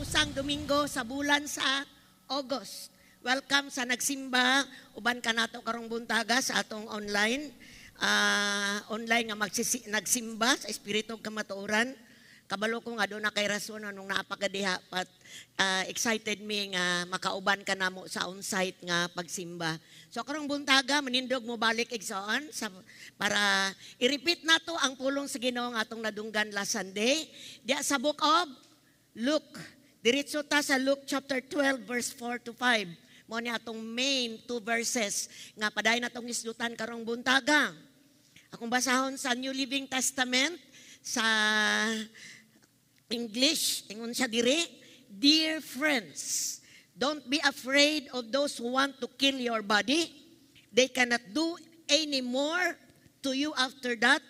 usang Domingo sa bulan sa August. Welcome sa nagsimba, uban ka nato karong buntaga sa atong online. Online nga nagsimba sa Espiritu Kamatuoran. Kabalo ko nga doon na kay rason nung napakadiha pat excited me nga makauban ka namo sa on-site nga pagsimba. So karong buntaga manindog mo balik igsoon para i-repeat nato ang pulong sa Ginoo nga atong nadunggan last Sunday. Diya sa book of Luke. Diretso ta sa Luke chapter 12 verse 4 to 5. Mo ni atong main two verses nga paday natong isdutan karong buntaga. Akong basahon sa New Living Testament sa English, ingon siya dire, "Dear friends, don't be afraid of those who want to kill your body. They cannot do any more to you after that.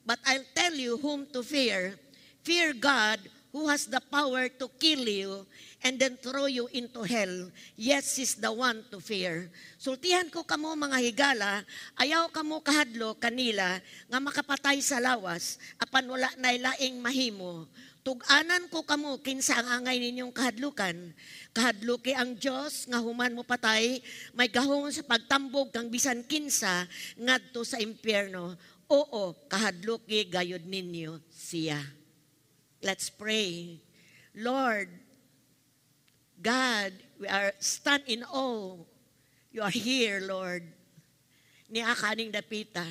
But I'll tell you whom to fear. Fear God, who has the power to kill you and then throw you into hell. Yes, He's the one to fear." Sultihan ko kamo mga higala, ayaw kamo kahadlo kanila nga makapatay sa lawas, apan wala na laing mahimo. Tug-anan ko kamo kinsa ang angay ninyong kahadlukan. Kahadluki ang Dios nga human mo patay, may gahom sa pagtambog kang bisan kinsa ngadto sa impyerno. Oo, kahadluki gayud ninyo siya. Let's pray. Lord God, we are stand in awe. You are here, Lord. Niya kaning dapita.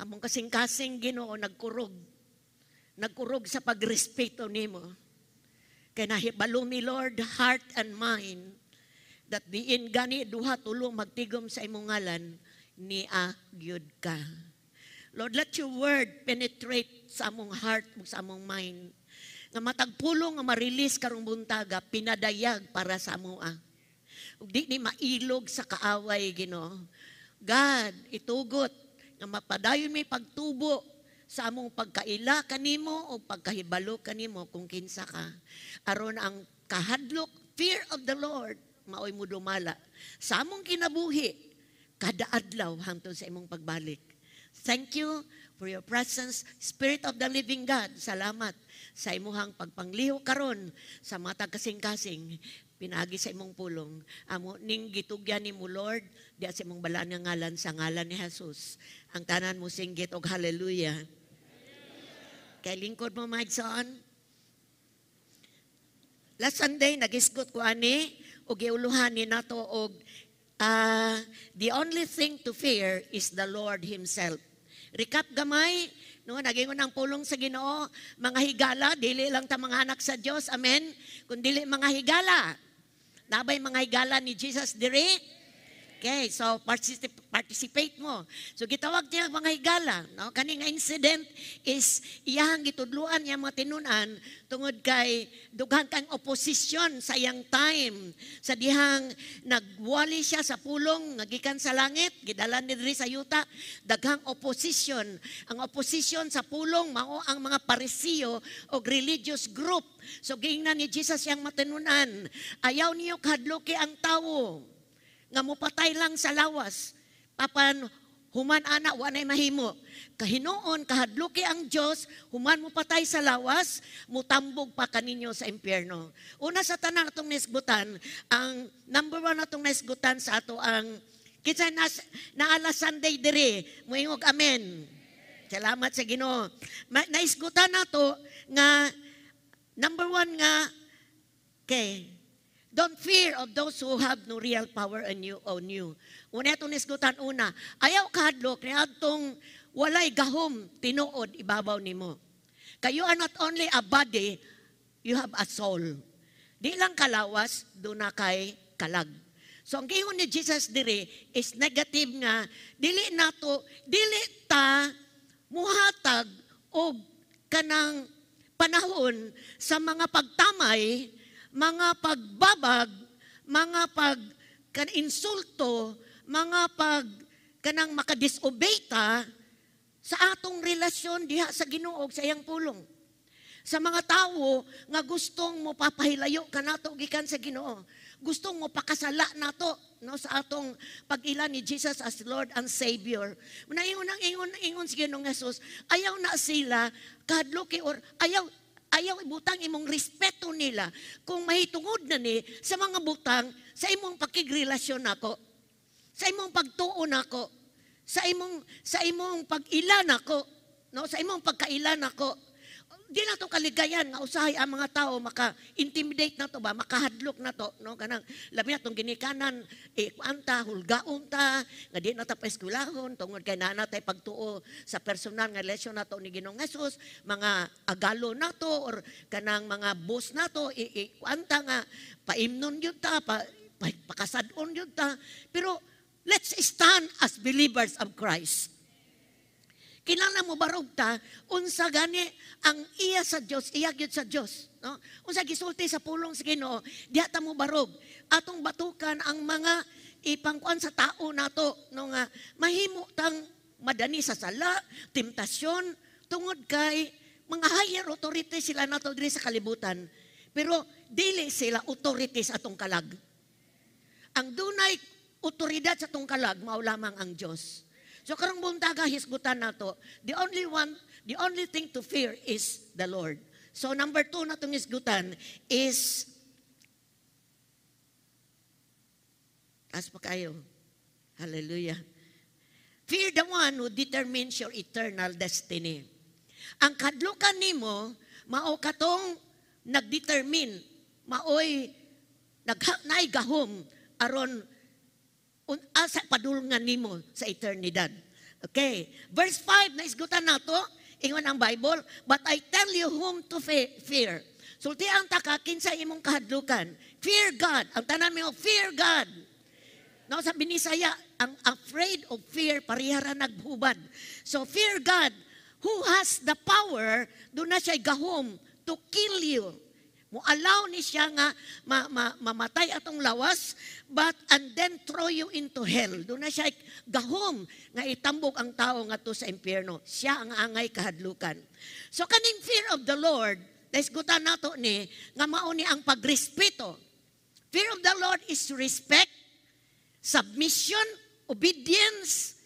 Among kasing-kasing Ginoo nagkurog sa pagrespeto nimo. Kaya nahibalo mi Lord, heart and mind, that diin gani duha tulo magtigom sa imong ngalan, ni gyud ka. Lord, let your word penetrate sa among heart ug sa among mind. Nga matagpulong nga ma-release karong buntaga, pinadayag para sa amoa. Ug di ni mailog sa kaaway, Ginoo. God, itugot nga mapadayon may pagtubo sa among pagkaila kanimo o pagkahibalo kanimo kung kinsa ka. Aron ang kahadlok, fear of the Lord, maoy mo dumala sa among kinabuhi kada adlaw hangtod sa imong pagbalik. Thank you for your presence, Spirit of the living God. Salamat sa imuhang pagpangliho karon sa matag kasing-kasing pinagi sa imong pulong. Amo ning gitugyan nimo Lord, diya sa imong balaan nga ngalan sa ngalan ni Jesus. Ang tanan mo singgit og hallelujah. Kay lingkod mo maigsoon. Last Sunday nagisgot ko ani og giuluhan ni nato og the only thing to fear is the Lord Himself. Recap gamay, no, nagingon ang pulong sa Ginoo, mga higala, dili lang ta mga anak sa Dios, amen, kundi mga higala. Nabay mga higala ni Jesus diri? Okay, so participate mo. So gitawag niya mga higala, no? Kaning incident is iyang gitudluan niya mga tinunan tungod kay dughan kang opposition sa iyang time. Sa dihang nagwali siya sa pulong nagikan sa langit, gidalan ni diri sa yuta, daghang opposition. Ang opposition sa pulong mao ang mga Parisiyo o religious group. So giingnan ni Jesus yang matinunan, ayaw niyo kahadloki ang tawo nga mupatay lang sa lawas, papan human ana wanay mahimo. Kahinoon kahadluki ang Dios, human mupatay sa lawas, mutambog pa kaninyo sa impyerno. Una sa tanan atong naisgutan, ang number 1 atong naisgutan sa ato ang kitsa na alas Sunday diri, moingog amen. Salamat sa Ginoo. Naisgutan nato nga number 1 nga okay, don't fear of those who have no real power on you. Una itong nisgutan una, ayaw kahadlok ni atong walay gahom tinuod ibabaw nimo. Kayo are not only a body, you have a soul. Di lang kalawas, doon na kay kalag. So ang giingon ni Jesus diri is negative nga, dili ta muhatag og kanang panahon sa mga pagtamay, mga pagbabag, mga insulto, mga kanang makadisobey ta sa atong relasyon diha sa Ginoo sa iyang pulong. Sa mga tawo nga gustong mo papahilayo kanato gikan sa Ginoo. Gustong mo pakasala nato no sa atong pag-ila ni Jesus as Lord and Savior. Ingon si Ginoong Jesus, ayaw na sila kahadloki or ayaw ayaw ibutang imong respeto nila kung mahitungod na ni sa mga butang sa imong pakigrelasyon nako, sa imong pagtuo nako, sa imong pag-ila nako, no, sa imong pagkaila nako. Di na to kaligayan nga usahay ang mga tao maka-intimidate na to ba, makahadlok na to, no, kanang labi na tong ginikanan kuanta hulgaon ta nga di na ta paeskwelahon tungod kay naa tay pagtuo sa personal nga relasyon nato ni Ginoong Hesus, mga agalo nato or kanang mga boss nato kuanta nga paimnon gyud ta, pakasad-on gyud ta. Pero let's stand as believers of Christ. Kinahanglan mo barog ta unsa gani ang iya sa Dios, iya gyud sa Dios, no? Unsa gisulti sa pulong sa Ginoo, diha ta mo barog atong batukan ang mga ipangkuan sa tao nato, no, nga mahimo tang madani sa sala, temptasyon tungod kay mga higher authorities sila nato diri sa kalibutan. Pero dili sila authorities atong kalag. Ang dunay otoridad sa atong kalag mao lamang ang Dios. So karong buntaga hisgutan nato, the only thing to fear is the Lord. So number 2 natong hisgutan is taas pa kayo. Hallelujah. Fear the one who determines your eternal destiny. Ang kadlukan nimo mao katong nagdetermine, maoy naigahom aron asa padulngan nimo sa eternidad. Okay. Verse 5 na isgutan nato, ingon ang Bible, but I tell you whom to fear. Sultian ta ka kinsa imong kahadlukan. Fear God. Ang tanan mo, fear God. No, sa binisaya, ang afraid of fear parihara naghubad. So fear God who has the power do na siya gahom to kill you. Mo-allow ni siya nga mamatay atong lawas, but and then throw you into hell. Doon na siya gahom nga itambok ang tao nga to sa impyerno. Siya ang angay kahadlukan. So kaning fear of the Lord, naisgutan nato ni, nga mao ni ang pagrespeto. Fear of the Lord is respect, submission, obedience,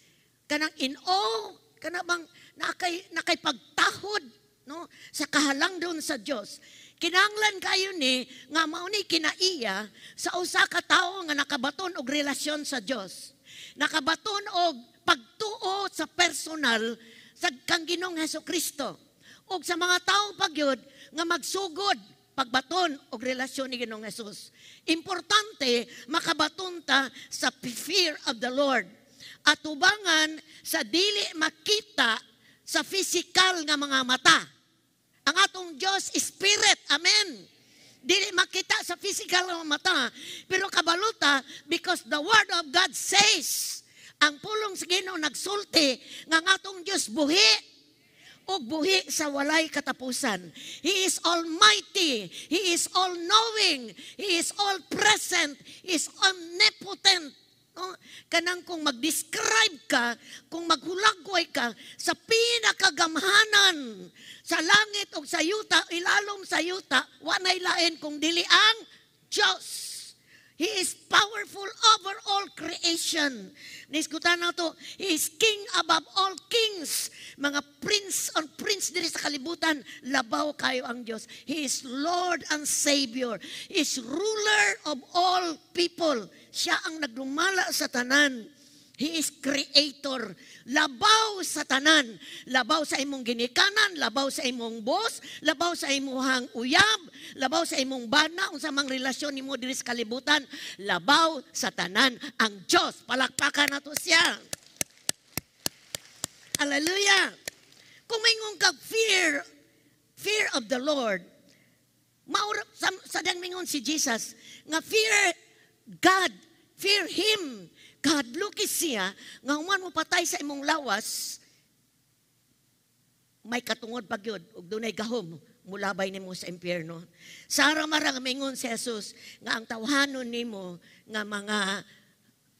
kanang in awe, kanang bang nakay pagtahod, no, sa kahalang doon sa Dios. Kinahanglan kayo ni nga mao ni kinaiya sa usa ka tawo nga nakabaton og relasyon sa Dios. Nakabaton og pagtuo sa personal sa kang Ginoong Hesukristo. Og sa mga tawo pagyud nga magsugod pagbaton og relasyon ni Ginoong Hesus. Importante makabaton ta sa fear of the Lord. At tubangan sa dili makita sa physical nga mga mata. Ang atong Diyos Spirit, amen. Dili makita sa physical nga mata, pero kabaluta because the Word of God says, ang pulong sa Ginoo nagsulti nga ang atong Diyos buhi o buhi sa walay katapusan. He is almighty, He is all-knowing, He is all-present, He is omnipotent. No? Kanang kung mag-describe ka, kung maghulagway ka sa pinakagamhanan sa langit o sa yuta, ilalom sa yuta, wanay lain kung dili ang Diyos. He is powerful over all creation. Niskutan na to, He is king above all kings. Mga prince diri sa kalibutan, labaw kayo ang Diyos. He is Lord and Savior. He is ruler of all people. Siya ang nagdumala sa tanan. He is creator. Labaw sa tanan. Labaw sa imong ginikanan, labaw sa imong boss, labaw sa imong uyab, labaw sa imong bana, unsa mang relasyon nimo diri sa kalibutan, labaw sa tanan ang Dios. Palakpakan nato siya. Hallelujah. Kung mingon kag fear of the Lord, sadang mingon si Jesus nga fear God, fear Him. Kahadlukis siya, nga human mo patay sa imong lawas, may katungod pagyod, ug dunay gahom, mulabay nimo sa impyerno. Sara-marang mingon si Jesus, nga ang tawhanon nimo, nga mga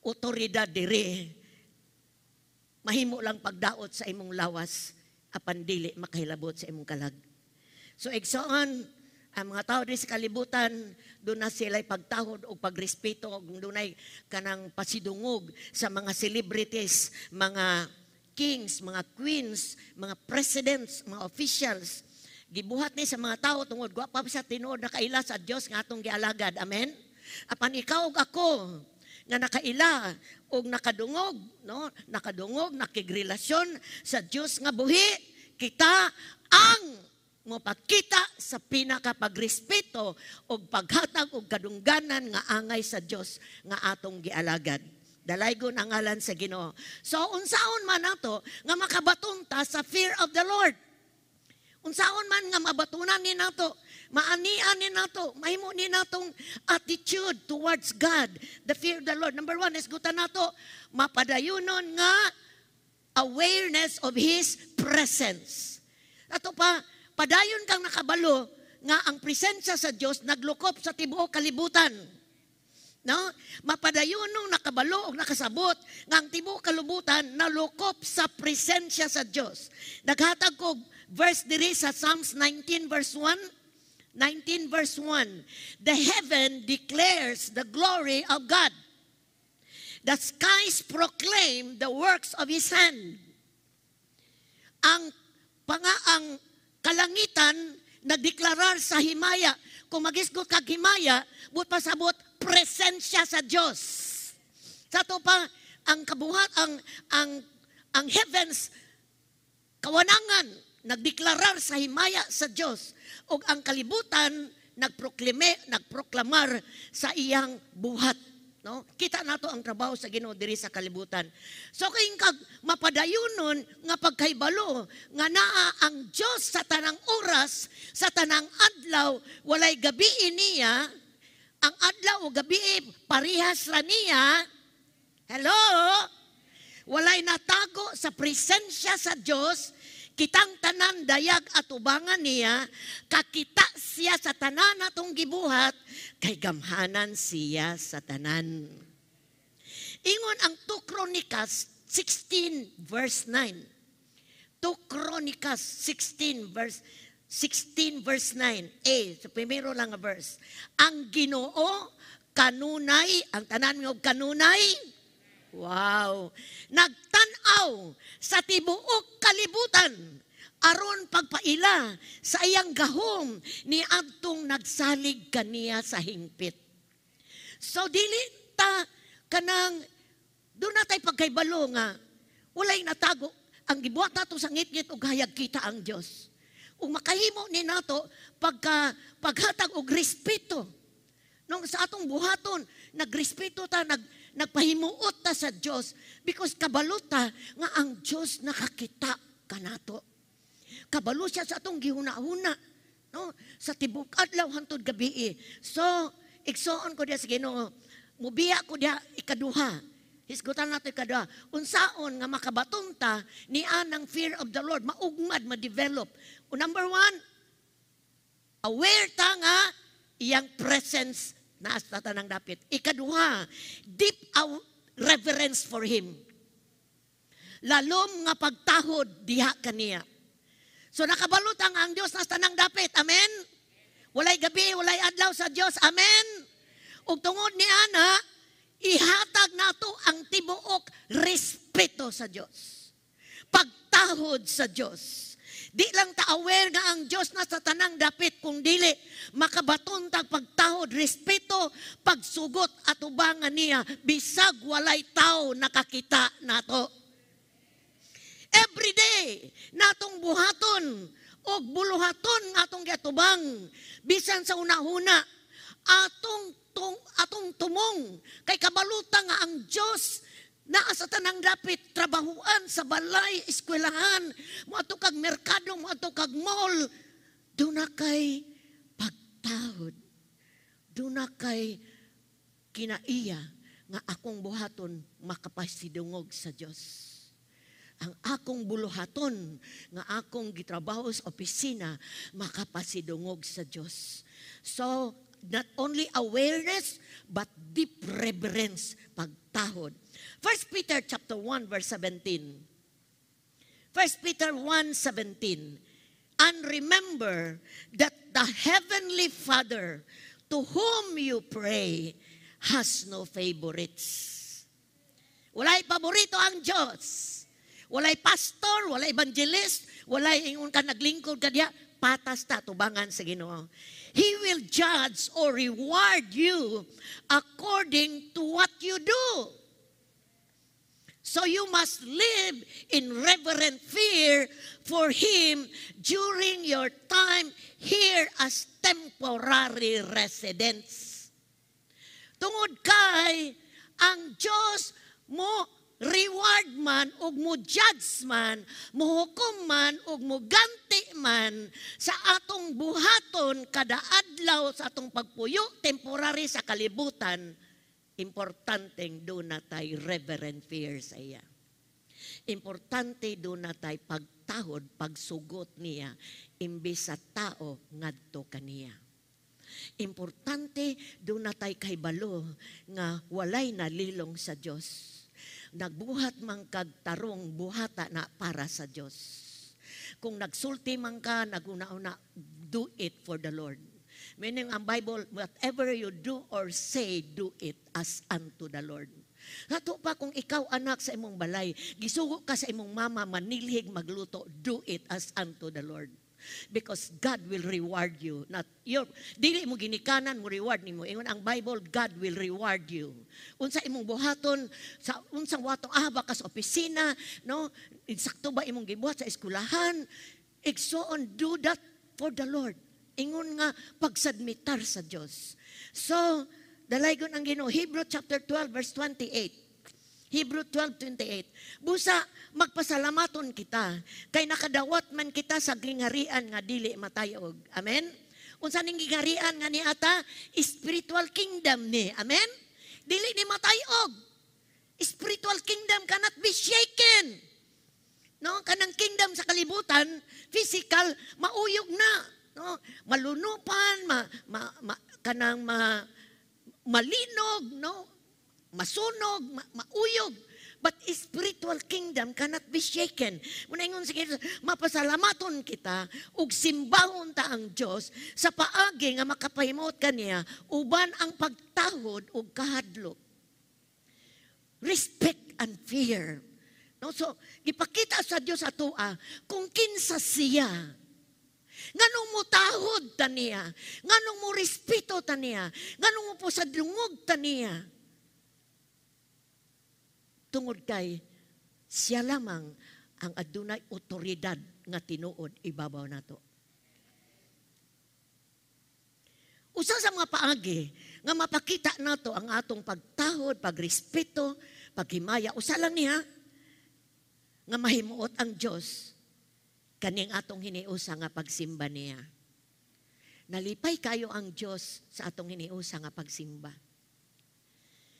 otoridad diri, mahimo lang pagdaot sa imong lawas, apan dili makahilabot sa imong kalag. So, igsoon, ang mga tao din sa kalibutan, doon na sila'y pagtahod o pagrespeto, doon ay kanang pasidungog sa mga celebrities, mga kings, mga queens, mga presidents, mga officials. gibuhat ni sa mga tao tungod gwapa sa tinuod nakaila sa Dios nga atong gialagad. Amen. Apan ikaw ug ako nga nakaila ug nakadungog, no? Nakadungog, nakigrelasyon sa Dios nga buhi, kita ang mopakita sa pinakapagrespeto ug paghatag og kadungganan nga angay sa Dios nga atong gialagad. Dalaygon ang ngalan sa Ginoo. So unsaon man nato nga makabaton ta sa fear of the Lord? Unsaon man nga mabatunan ni nato, maanian ni nato, mahimo ni natong attitude towards God, the fear of the Lord. Number 1, isgutan nato, mapadayunon nga awareness of His presence. Ato pa, padayon kang nakabalo nga ang presensya sa Dios naglukop sa tibuok kalibutan. No? Mapadayunong nakabalo o nakasabot nga ang tibuok kalibutan nalukop sa presensya sa Dios. Naghatag ko verse diri sa Psalms 19 verse 1. 19 verse 1. The heaven declares the glory of God. The skies proclaim the works of His hand. Ang kalangitan nagdeklarar sa himaya. Kung magisgot kag himaya, but pasabot presensya sa Dios. Sa to pa ang kabuhat ang heavens kawanangan nagdeklarar sa himaya sa Dios ug ang kalibutan nagproklamar sa iyang buhat, no? Kita nato ang trabaho sa Ginoo diri sa kalibutan. So kay kag mapadayunon nga pagkaybalo nga naa ang Dios sa tanang oras, sa tanang adlaw, walay gabi niya. Ang adlaw o gabi parihas ra niya. Hello? Walay natago sa presensya sa Dios. Kitang tanan dayag at ubangan niya, kakita siya sa tanan natong gibuhat, kay gamhanan siya sa tanan. Ingon ang 2 Chronicles 16 verse 9. 2 Chronicles 16 verse 9. So primero lang nga verse. Ang Ginoo kanunay, ang tanan nga kanunay, wow, nagtanaw sa tibuok kalibutan aron pagpaila sa iyang gahom ni adtong nagsalig kaniya sa hingpit. So dili ta kanang doon natay pagkaybalo nga walay natago ang gibuhat nato sa ngit-ngit ug hayag kita ang Dios. Ug makahimo ni nato paghatag og respeto nung sa atong buhaton nagrespeto ta nagpahimuot ta sa Dios because kabalo ta nga ang Dios nakakita kanato. Kabalo siya sa atong gihuna-huna, no? Sa tibok adlaw hangtod gabi. So, igsoon ko diya sa Ginoo, mubiya ko diya ikaduha. Hisgutan nato ikaduha. Unsaon nga makabaton ta ni anang fear of the Lord, maugmad, ma-develop. Number 1, aware ta nga iyang presence na sa tanang dapit. Ikaduha, deep reverence for Him. Lalom nga pagtahod diha kaniya. So nakabalutang ang Dios na sa tanang dapit. Amen? Walay gabi, walay adlaw sa Dios. Amen? Ug tungod ni ana, ihatag nato ang tibuok respeto sa Dios. Pagtahod sa Dios. Di lang ta aware nga ang Dios na sa tanang dapit kung dili makabaton tag pagtahod, respeto, pagsugot at ubangan niya bisag walay tao nakakita nato. Every day natong buhaton og buluhaton atong giatubang bisan sa unahuna atong tumong kay kabalutan nga ang Dios naa sa tanang dapit, trabahuan sa balay, eskwelahan, moadto kag merkado, moadto kag mall, doon na kay pagtahod. Doon na kay kinaiya nga akong buhaton makapasidungog sa Dios. Ang akong buluhaton nga akong gitrabaho sa opisina makapasidungog sa Dios. So, not only awareness but deep reverence, pagtahod. 1 Peter chapter 1 verse 17. 1 Peter 1:17. And remember that the heavenly Father to whom you pray has no favorites. Walay paborito ang Diyos. Walay pastor, walay evangelist, walay ingon ka naglingkod ka diya. patas ta tubangan sa Ginoo. He will judge or reward you according to what you do. So you must live in reverent fear for Him during your time here as temporary residents. Tungod kay ang Diyos mo reward man ug mo judge man, mo hukom man ug mo ganti man sa atong buhaton kada adlaw sa atong pagpuyo temporary sa kalibutan. Importanteng do natay reverent fear sa iya. Importante do natay pagtahod, pagsugot niya imbis sa tao ngadto kaniya. Importante do natay kahibalo nga walay nalilong sa Dios. Nagbuhat man kag tarong buhata na para sa Dios. Kung nagsulti man ka, naguna-una, do it for the Lord. Meaning ang Bible, whatever you do or say, do it as unto the Lord. Hato pa kung ikaw anak sa imong balay, gisugo ka sa imong mama, manilhig magluto, do it as unto the Lord. Because God will reward you. Not your, dili mo ginikanan mo reward nimo. Ingon ang Bible, God will reward you. Unsa imong buhaton sa unsang wato baka sa opisina, no? Insakto ba imong gibuhat sa eskwelahan? Igsoon, do that for the Lord. Ingon nga pagsubmitar sa Dios. So, dalaygon ang Ginoo, Hebrew chapter 12 verse 28. Hebrew 12:28. Busa magpasalamaton kita kay nakadawat man kita sa gingarian nga dili matayog. Amen. Unsa ning gingarian nga niata? Spiritual kingdom ni. Amen. Dili ni matayog. Spiritual kingdom cannot be shaken. No, kanang kingdom sa kalibutan, physical mauyog na, no? Malunupan, malinog, no? Masunog, mauyog. But spiritual kingdom cannot be shaken. Muna ingon sige, mapasalamaton kita ug simbahon ta ang Dios sa paagi nga makapahimot kaniya uban ang pagtahod ug kahadlok. Respect and fear. No, so gipakita sa Dios atoa kung kinsa siya. Nganong mo tahod ta niya, nganong mo respeto ta niya, nganong mo posadlungog ta niya. Tungod kay siya lamang ang adunay otoridad nga tinuod ibabaw nato. Usa sa mga paagi nga mapakita nato ang atong pagtahod, pagrespeto, paghimaya, usa lang niya nga mahimuot ang Dios kaning atong hiniusa nga pagsimba niya. Nalipay kayo ang Dios sa atong hiniusa nga pagsimba.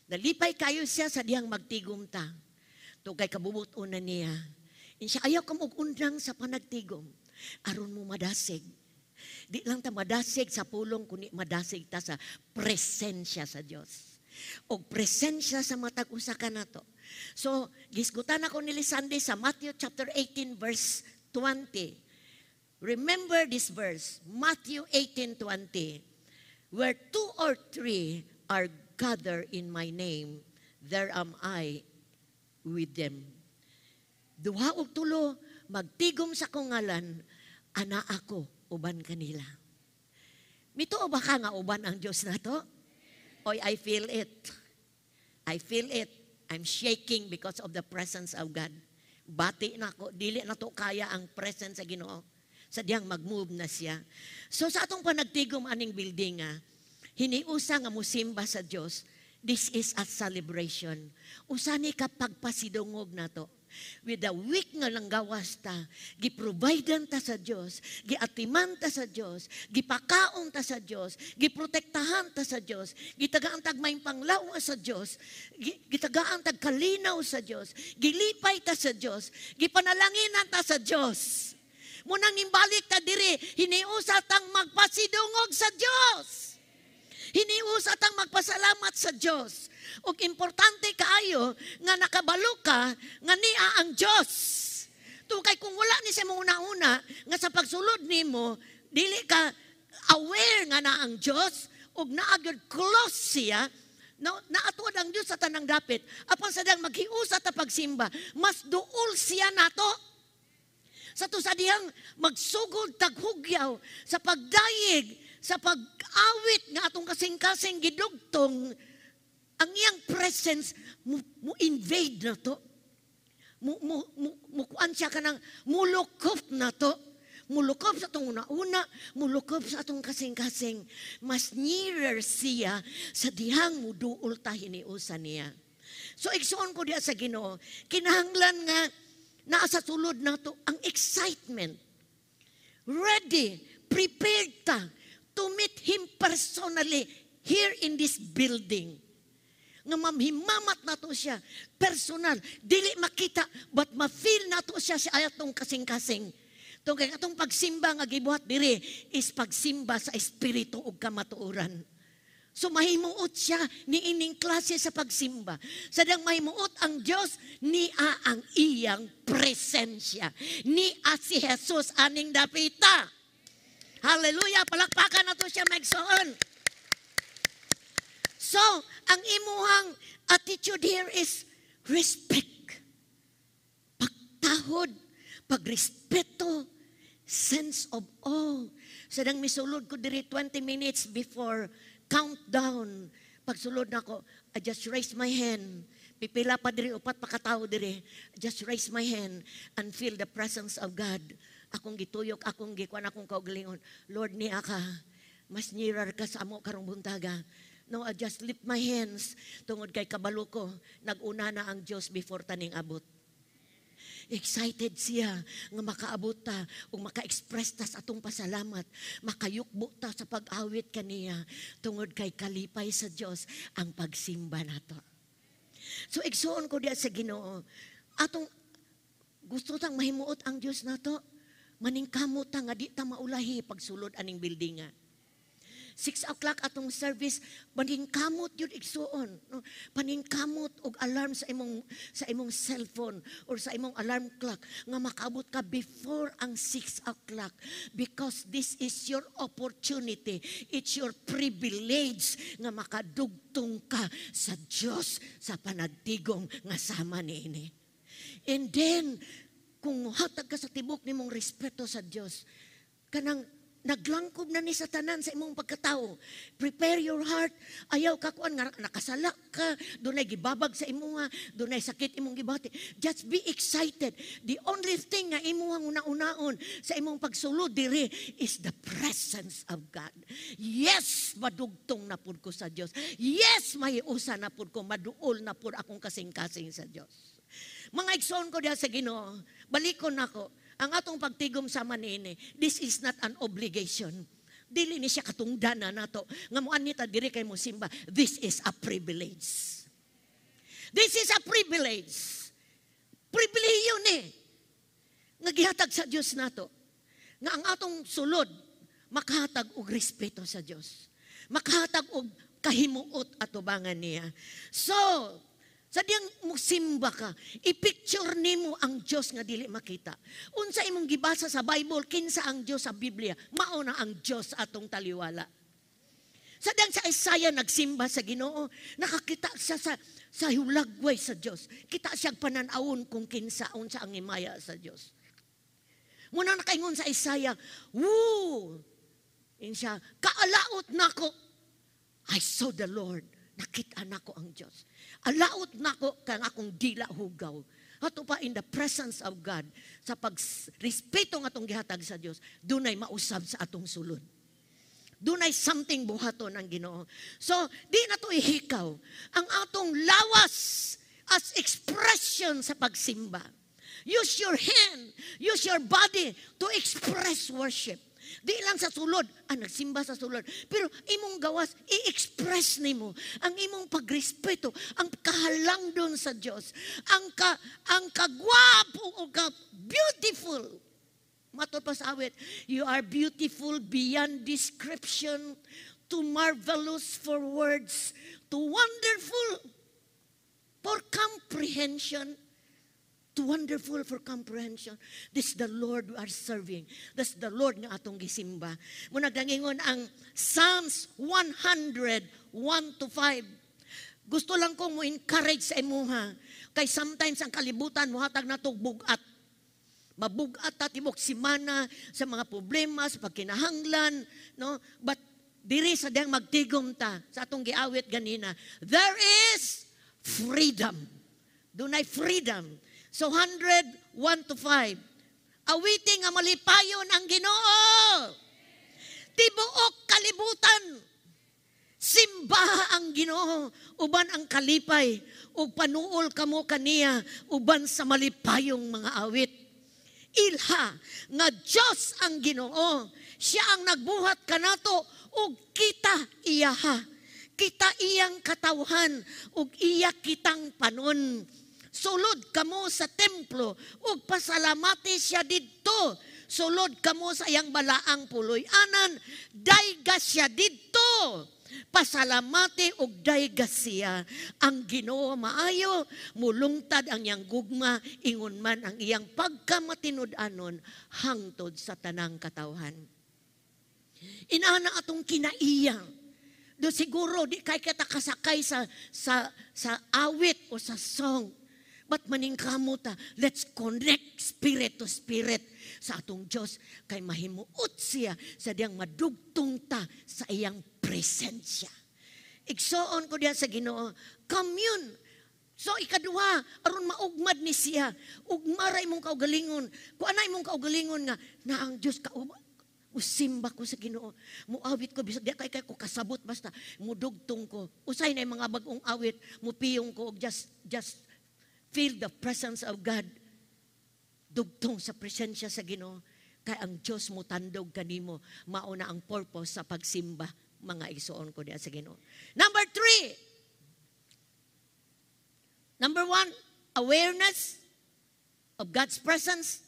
Nalipay kayo siya sa diyang magtigom ta. Tugay kabubuton na niya. Insya ayaw ka mag-undang sa panagtigom. Aron mo madasig. Di lang ta madasig sa pulong, kundi madasig ta sa presensya sa Diyos. O presensya sa matag usa ka nato. So, gisgutan ako ni Sunday sa Matthew chapter 18 verse 20. Remember this verse, Matthew 18:20. Where 2 or 3 are gather in my name, there am I with them. Duha og tulo, magtigom sa kong ngalan, ana ako, uban kanila. Mituo ba ka nga uban ang Diyos na to? Oy, I feel it. I feel it. I'm shaking because of the presence of God. Bati na ako, dili na to kaya ang presence sa Ginoo. Sa diyang mag-move na siya. So sa atong panagtigom aning building hiniusa nga musimba sa Dios, this is a celebration. Usani ka pagpasidungog nato. With the weak nga lang gawas ta, giprovidean ta sa Dios, giatiman ta sa Dios, gipakaon ta sa Dios, giprotektahan ta sa Dios, gitagaan tag maayong panglawa sa Dios, gitagaan tag kalinaw sa Dios, gilipay ta sa Dios, gipanalanginan ta sa Dios. Munang imbalik ta diri, hiniusa tang magpasidungog sa Dios. Hiniusa tang magpasalamat sa Dios. Ug importante kaayo nga nakabalo ka nga niya ang Dios. Kay kung wala ni sa mga una nga sa pagsulod nimo, dili ka aware nga na ang Dios ug naa gyud close siya. No, naatuad ang Dios sa tanang dapit. Apan sa dang maghiusa ta pagsimba, mas duol siya nato. sa to sa diyang magsugod taghugyaw sa pagdayeg, sa pag-awit nga atong kasing-kasing gidugtong, ang iyang presence mo invade na to. Mukuan siya ka ng mulukop na to. Mulukop sa itong una-una, mulukop sa itong kasing-kasing. Mas nearer siya sa dihang muduol ta hiniusan niya. So, igsuon ko diya sa Ginoo, kinahanglan nga naa sa sulod na to ang excitement. Ready, prepared ta to meet Him personally here in this building. Nga mamhimamat na to siya, personal, dili makita, but ma-feel na to siya sa ayatong kasing-kasing. Itong kaya itong pagsimba nga gibuhat diri is pagsimba sa espiritu ug kamatuoran. So mahimuot siya ni ining klase sa pagsimba. Sadang mahimuot ang Diyos, niya ang iyang presensya. Niya si Jesus aning dapita. Hallelujah! Palakpakan na to siya maigsoon. So, ang imuhang attitude here is respect. Pagtahod, pagrespeto, sense of awe. Sadang misulod ko diri 20 minutes before countdown. Pagsulod na ko, I just raise my hand. Pipila pa diri, upat pakatao diri. I just raise my hand and feel the presence of God. Akong gituyok, akong gikuan, akong kaugalingon. Lord, niya ka. Mas nearer ka sa amo karong buntaga. No, I just lift my hands tungod kay kabalo ko. Nag-una na ang Diyos before taning abot. Excited siya nga makaabot ta o maka-express ta sa atong pasalamat. Makayukbo ta sa pag-awit kaniya tungod kay kalipay sa Diyos ang pagsimba nato. So, igsuon ko diya sa Ginoo. Atong gusto tang mahimuot ang Diyos nato. Maningkamot ta nga di ta maulahi pagsulod aning buildinga. 6 o'clock atong service, paningkamot yun igsuon. No? Paningkamot og alarm sa imong cellphone or sa imong alarm clock nga makaabot ka before ang 6 o'clock because this is your opportunity. It's your privilege nga makadugtong ka sa Diyos sa panagtigom nga sama niini. And then, kung hatag ka sa tibok nimong respeto sa Diyos, kanang naglangkob na ni Satanan sa imong pagkatao. Prepare your heart. Ayaw ka kuan nga nakasala ka, dunay gibabag sa imuha, dunay sakit imong gibati. Just be excited. The only thing nga imuhang una-unaon sa imong pagsulod diri is the presence of God. Yes, madugtong na pud ko sa Dios. Yes, mahiusa na pud ko, maduol na pud akong kasing-kasing sa Dios. Mga igsoon ko diha sa Ginoo, balikon nako. Ang atong pagtigom sa manini, this is not an obligation. Dili ni siya katungdanan nato. Nga mo anita diri kay mo simba. This is a privilege. This is a privilege. Pribilehiyo ni. Nga gihatag sa Dios nato. Nga ang atong sulod makahatag og respeto sa Dios. Makahatag og kahimuot atubangan niya. So, sa diyang musimba ka, i-picture nimo ang Diyos nga dili makita. Unsa imong gibasa sa Bible, kinsa ang Diyos sa Biblia, mao na ang Diyos atong taliwala. Sa diyang sa Isaiah nagsimba sa Ginoo, nakakita siya sa hulagway sa Diyos. Kita siya pananawon kung kinsa unsa ang himaya sa Diyos. Muna nakaingon sa Isaiah, woo! Insya, kaalaot nako. I saw the Lord. Nakita nako ang Diyos. Alaot nako kang akong dila hugaw. Ato pa in the presence of God, sa pagrespeto nga atong gihatag sa Diyos, dunay mausab sa atong sulod. Dunay something buhaton ang Ginoo. So, di na to ihikaw. Ang atong lawas as expression sa pagsimba. Use your hand, use your body to express worship. Di lang sa sulod, nagsimba sa sulod. Pero imong gawas, i-express nimo ang imong pagrespeto, ang kahalangdon sa Dios, ang kagwapo o beautiful. Matod pa sa awit, you are beautiful beyond description, too marvelous for words, too wonderful for comprehension. Too wonderful for comprehension. This is the Lord we are serving. This is the Lord nga atong gisimba. Muna gangingon ang Psalms 100, 1-5. Gusto lang kong mo-encourage sa imuha. Kay sometimes ang kalibutan mo hatag na bugat. Mabugat ta tibok simana sa mga problema, sa pagkinahanglan, no? But diri sa diyang magtigom ta sa atong giawit ganina, there is freedom. Dunay freedom. So 101-5. Awiting nga malipayon ang Ginoo. Tibuok kalibutan. Simbaha ang Ginoo, uban ang kalipay, ug panuol kamo kaniya, uban sa malipayong mga awit. Ilha nga Diyos ang Ginoo, siya ang nagbuhat kanato ug kita iyaha. Kita iyang katawhan ug iya kitang panon. Sulod kamo sa templo ug pasalamati siya didto. Sulod kamo sa iyang balaang puloy-anan, dayga siya didto. Pasalamati ug dayga siya. Ang Ginoo maayo, mulungtad ang iyang gugma, ingon man ang iyang pagkamatinud-anon hangtod sa tanang katawhan. Inana atong kinaiyang. Do siguro di kay kita kasakay sa awit o sa song. But maningkamo ta, let's connect spirit to spirit sa atong Diyos kay mahimuot siya sa diyang madugtong ta sa iyang presensya. Igsoon ko diya sa Ginoo, commune. So ikaduha, aron maugmad ni siya, ugmaray mong kaugalingon, kung anay mong kaugalingon nga, na ang Diyos usimba ko sa Ginoo. Muawit ko bisag di kay ko kasabot basta mudugtong ko. Usay na mga bagong awit, mupiyong ko og just feel the presence of God. Dugtong sa presensya sa Ginoo kay ang Dios mo tandog kanimo, mao na ang purpose sa pagsimba, mga igsoon ko diya sa Ginoo. Number 1, awareness of God's presence,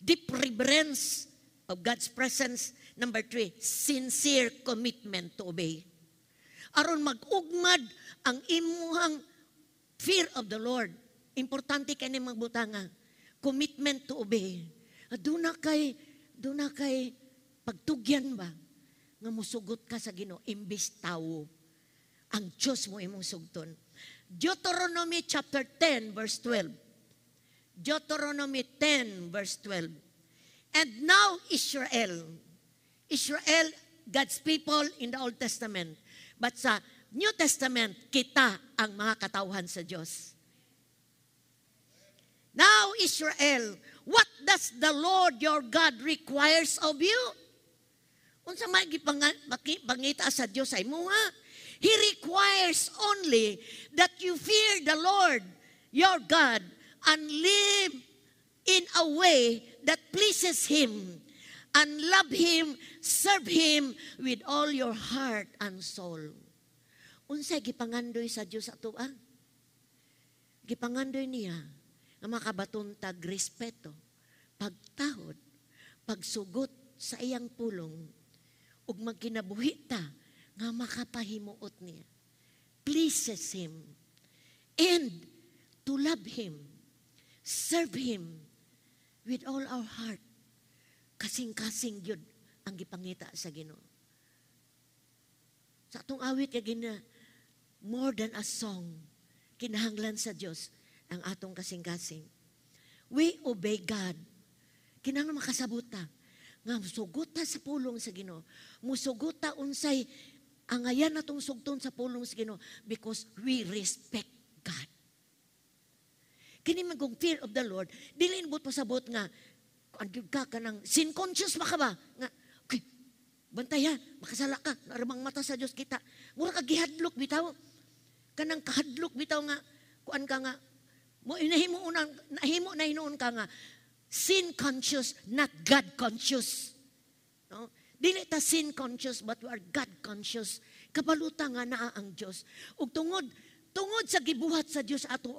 deep reverence of God's presence. Number 3, sincere commitment to obey. Aron mag-ugmad ang imuhang fear of the Lord. Importante kay ni magbutanga. Commitment to obey. Duna kay pagtugyan ba? Nga musugot ka sa Ginoo, imbis tawo. Ang Diyos mo imong sugton. Deuteronomy chapter 10 verse 12. Deuteronomy 10 verse 12. And now Israel, God's people in the Old Testament. But sa New Testament, kita ang mga katawhan sa Diyos. Now Israel, what does the Lord your God requires of you? Unsa may gipangita sa Diyos ay muha? He requires only that you fear the Lord your God and live in a way that pleases Him, and love Him, serve Him with all your heart and soul. Unsay gipangandoy sa Dios ato ah? Gipangandoy niya nga makabatuntag respeto, pagtahod, pagsugot sa iyang pulong, ug magkinabuhi ta nga makapahimuot niya. Pleases Him, and to love Him, serve Him with all our heart. Kasing-kasing yun ang gipangita sa Ginoo. Sa atong awit kay gina, more than a song, kinahanglan sa Dios ang atong kasing-kasing. We obey God. Kinahanglan makasabuta nga musuguta sa pulong sa Ginoo. Musuguta unsay angayan natong sugton sa pulong sa Ginoo because we respect God. Kini magong fear of the Lord, dili inbot pasabot nga, andun ka ng sin conscious ba ka ba? Nga, okay, bantaya, makasala ka, naramang mata sa Diyos kita. Mura ka gihadlok bitaw. Kanang kahadlok bitaw nga, kuan ka nga, nahimo na hinuon ka nga, sin conscious, not God conscious. No? Dili ta sin conscious, but we are God conscious. Kabaluta nga naa ang Diyos. Ug tungod sa gibuhat sa Diyos ato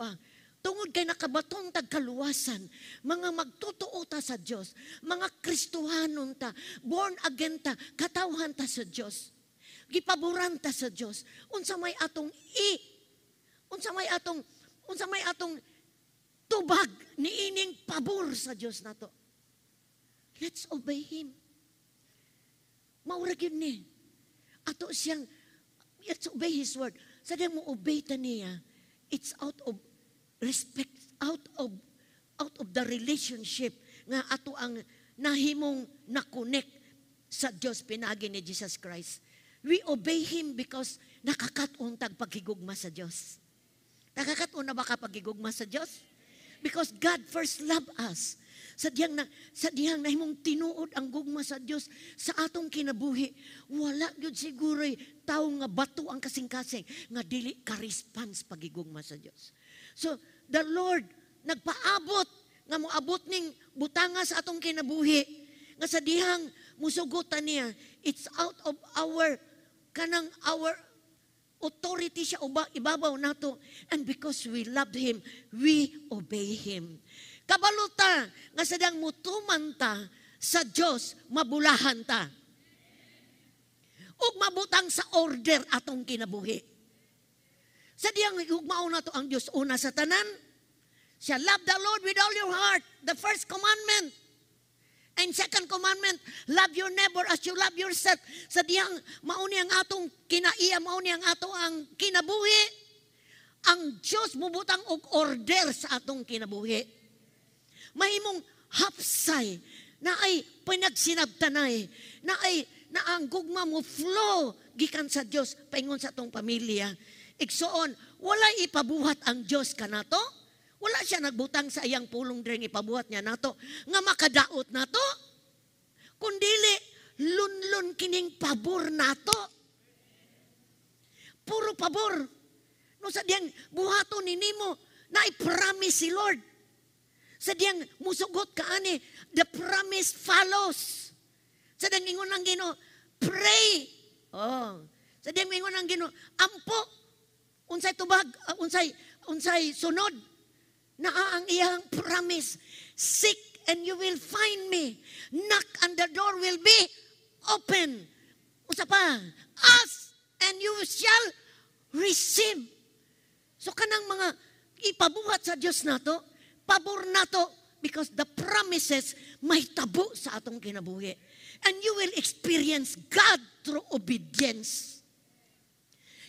tungod kay nakabaton tag kaluwasan, mga magtutuo ta sa Dios, mga Kristohanon ta, born again ta, katawhan ta sa Dios. Gipaboran ta sa Dios. Unsa may atong tubag niining pabor sa Dios nato. Let's obey Him. Maura gyud ni. Ato siyang let's obey His word. Sa mo obey ta niya, it's out of respect, out of the relationship nga ato ang nahimong nakonek sa Dios pinagi ni Jesus Christ. We obey Him because nakakatun tag paghigugma sa Dios. Nakakatun na ba ka paghigugma sa Dios? Because God first loved us. Sa diyang nahimong tinuod ang gugma sa Dios sa atong kinabuhi. Wala gyud siguro tao nga bato ang kasing-kasing nga dili ka response paghigugma sa Dios. So the Lord nagpaabot nga moabot ning butanga sa atong kinabuhi nga sa dihang musugutan niya, it's out of our authority siya ibabaw nato, and because we loved Him, we obey Him. Kabaluta nga sadang mutuman ta sa Dios, mabulahan ta. Ug mabutang sa order atong kinabuhi. Sa diyang hugmao nato ang Dios una sa tanan, siya love the Lord with all your heart, the first commandment. And second commandment, love your neighbor as you love yourself. Sa diyang mauni ang atong kinaiya, mauni ang ato ang kinabuhi, ang Diyos mubutang og order sa atong kinabuhi. Mahimong hapsay, na ay pinagsinabtanay, na ang gugma mo flow gikan sa Diyos, paingon sa atong pamilya. Igsoon, wala ipabuhat ang Diyos kanato. Wala siya nagbutang sa iyang pulong dring ipabuhat niya nato nga makadaot nato. Kundili lunlun kining pabor nato. Puro pabor. No sa diyang buhato ni nimo na i-promise si Lord. Sa diyang musugot ka ani, the promise follows. Sa diyang ingon ng Ginoo, pray. Oh. Sa diyang ingon ng Ginoo, ampo. Unsay tubag, unsay sunod. Na ang iyang promise, seek and you will find me. Knock and the door will be open. Usa pa, ask and you shall receive. So kanang mga ipabuhat sa Dios nato, pabor nato, because the promises may tabo sa atong kinabuhi. And you will experience God through obedience.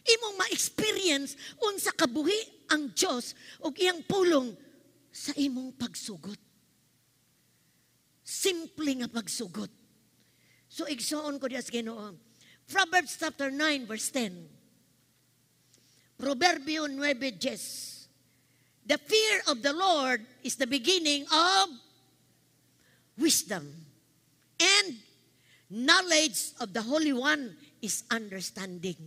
Imong ma-experience unsa kabuhi ang Diyos ug iyang pulong sa imong pagsugot. Simple nga pagsugot. So igsoon ko dias Ginoo. Proverbs chapter 9 verse 10. Proverbio 9:10. The fear of the Lord is the beginning of wisdom, and knowledge of the Holy One is understanding.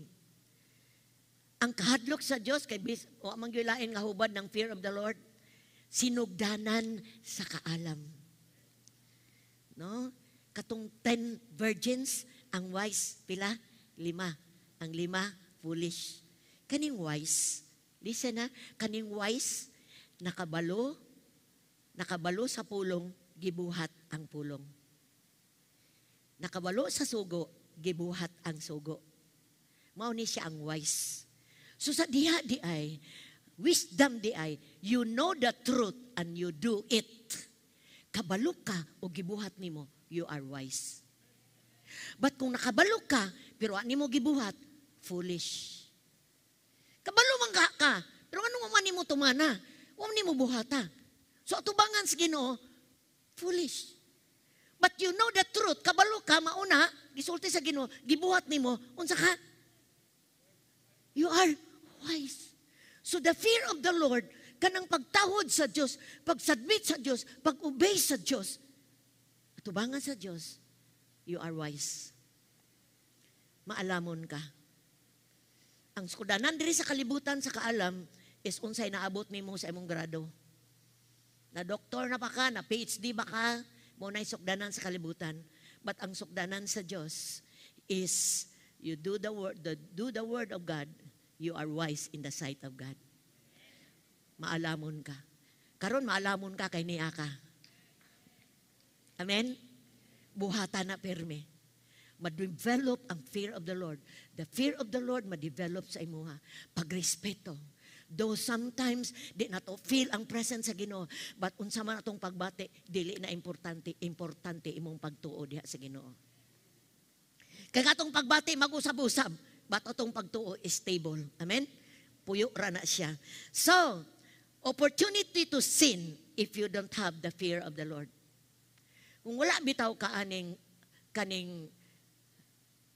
Ang kahadlok sa Dios kay o amang gyulain nga hubad ng fear of the Lord, sinugdanan sa kaalam. No? Katong 10 virgins, ang wise pila? 5. Ang 5 foolish. Kaning wise, listen na, kaning wise nakabalo sa pulong, gibuhat ang pulong. Nakabalo sa sugo, gibuhat ang sugo. Mao ni siya ang wise. So sa diha di ay, wisdom di ay, you know the truth and you do it. Kabalo ka o gibuhat nimo, you are wise. But kung nakabalo ka, pero nimo gibuhat, foolish. Kabalo man ka, pero ano man nimo tumana, wala nimo buhata. So atubangan sa Ginoo, foolish. But you know the truth, kabalo ka, mauna, gisulti sa Ginoo, gibuhat nimo, unsa ka? You are wise. So the fear of the Lord, kanang pagtahod sa Diyos, pag-submit sa Diyos, pag-obey sa Diyos, atubangan sa Diyos, you are wise. Maalamon ka. Ang skudanan diri sa kalibutan sa kaalam is unsay naabot nimo sa imong grado. Na doktor na pa ka, na PhD ba ka, mo na sukdanan sa kalibutan. But ang sukdanan sa Diyos is you do the word of God, you are wise in the sight of God. Maalamon ka. Karon maalamon ka kay niya ka. Amen? Buhata na perme. Ma-develop ang fear of the Lord. The fear of the Lord ma-develop sa imuha. Pagrespeto. Though sometimes di na to feel ang presence sa Ginoo, but unsa man atong pagbati, dili na importante imong pagtuo diha sa Ginoo. Kay katong pagbati mag-usab-usab, but atong pagtuo is stable. Amen? Puyo ra na siya. So, opportunity to sin if you don't have the fear of the Lord. Kung wala bitaw ka kaning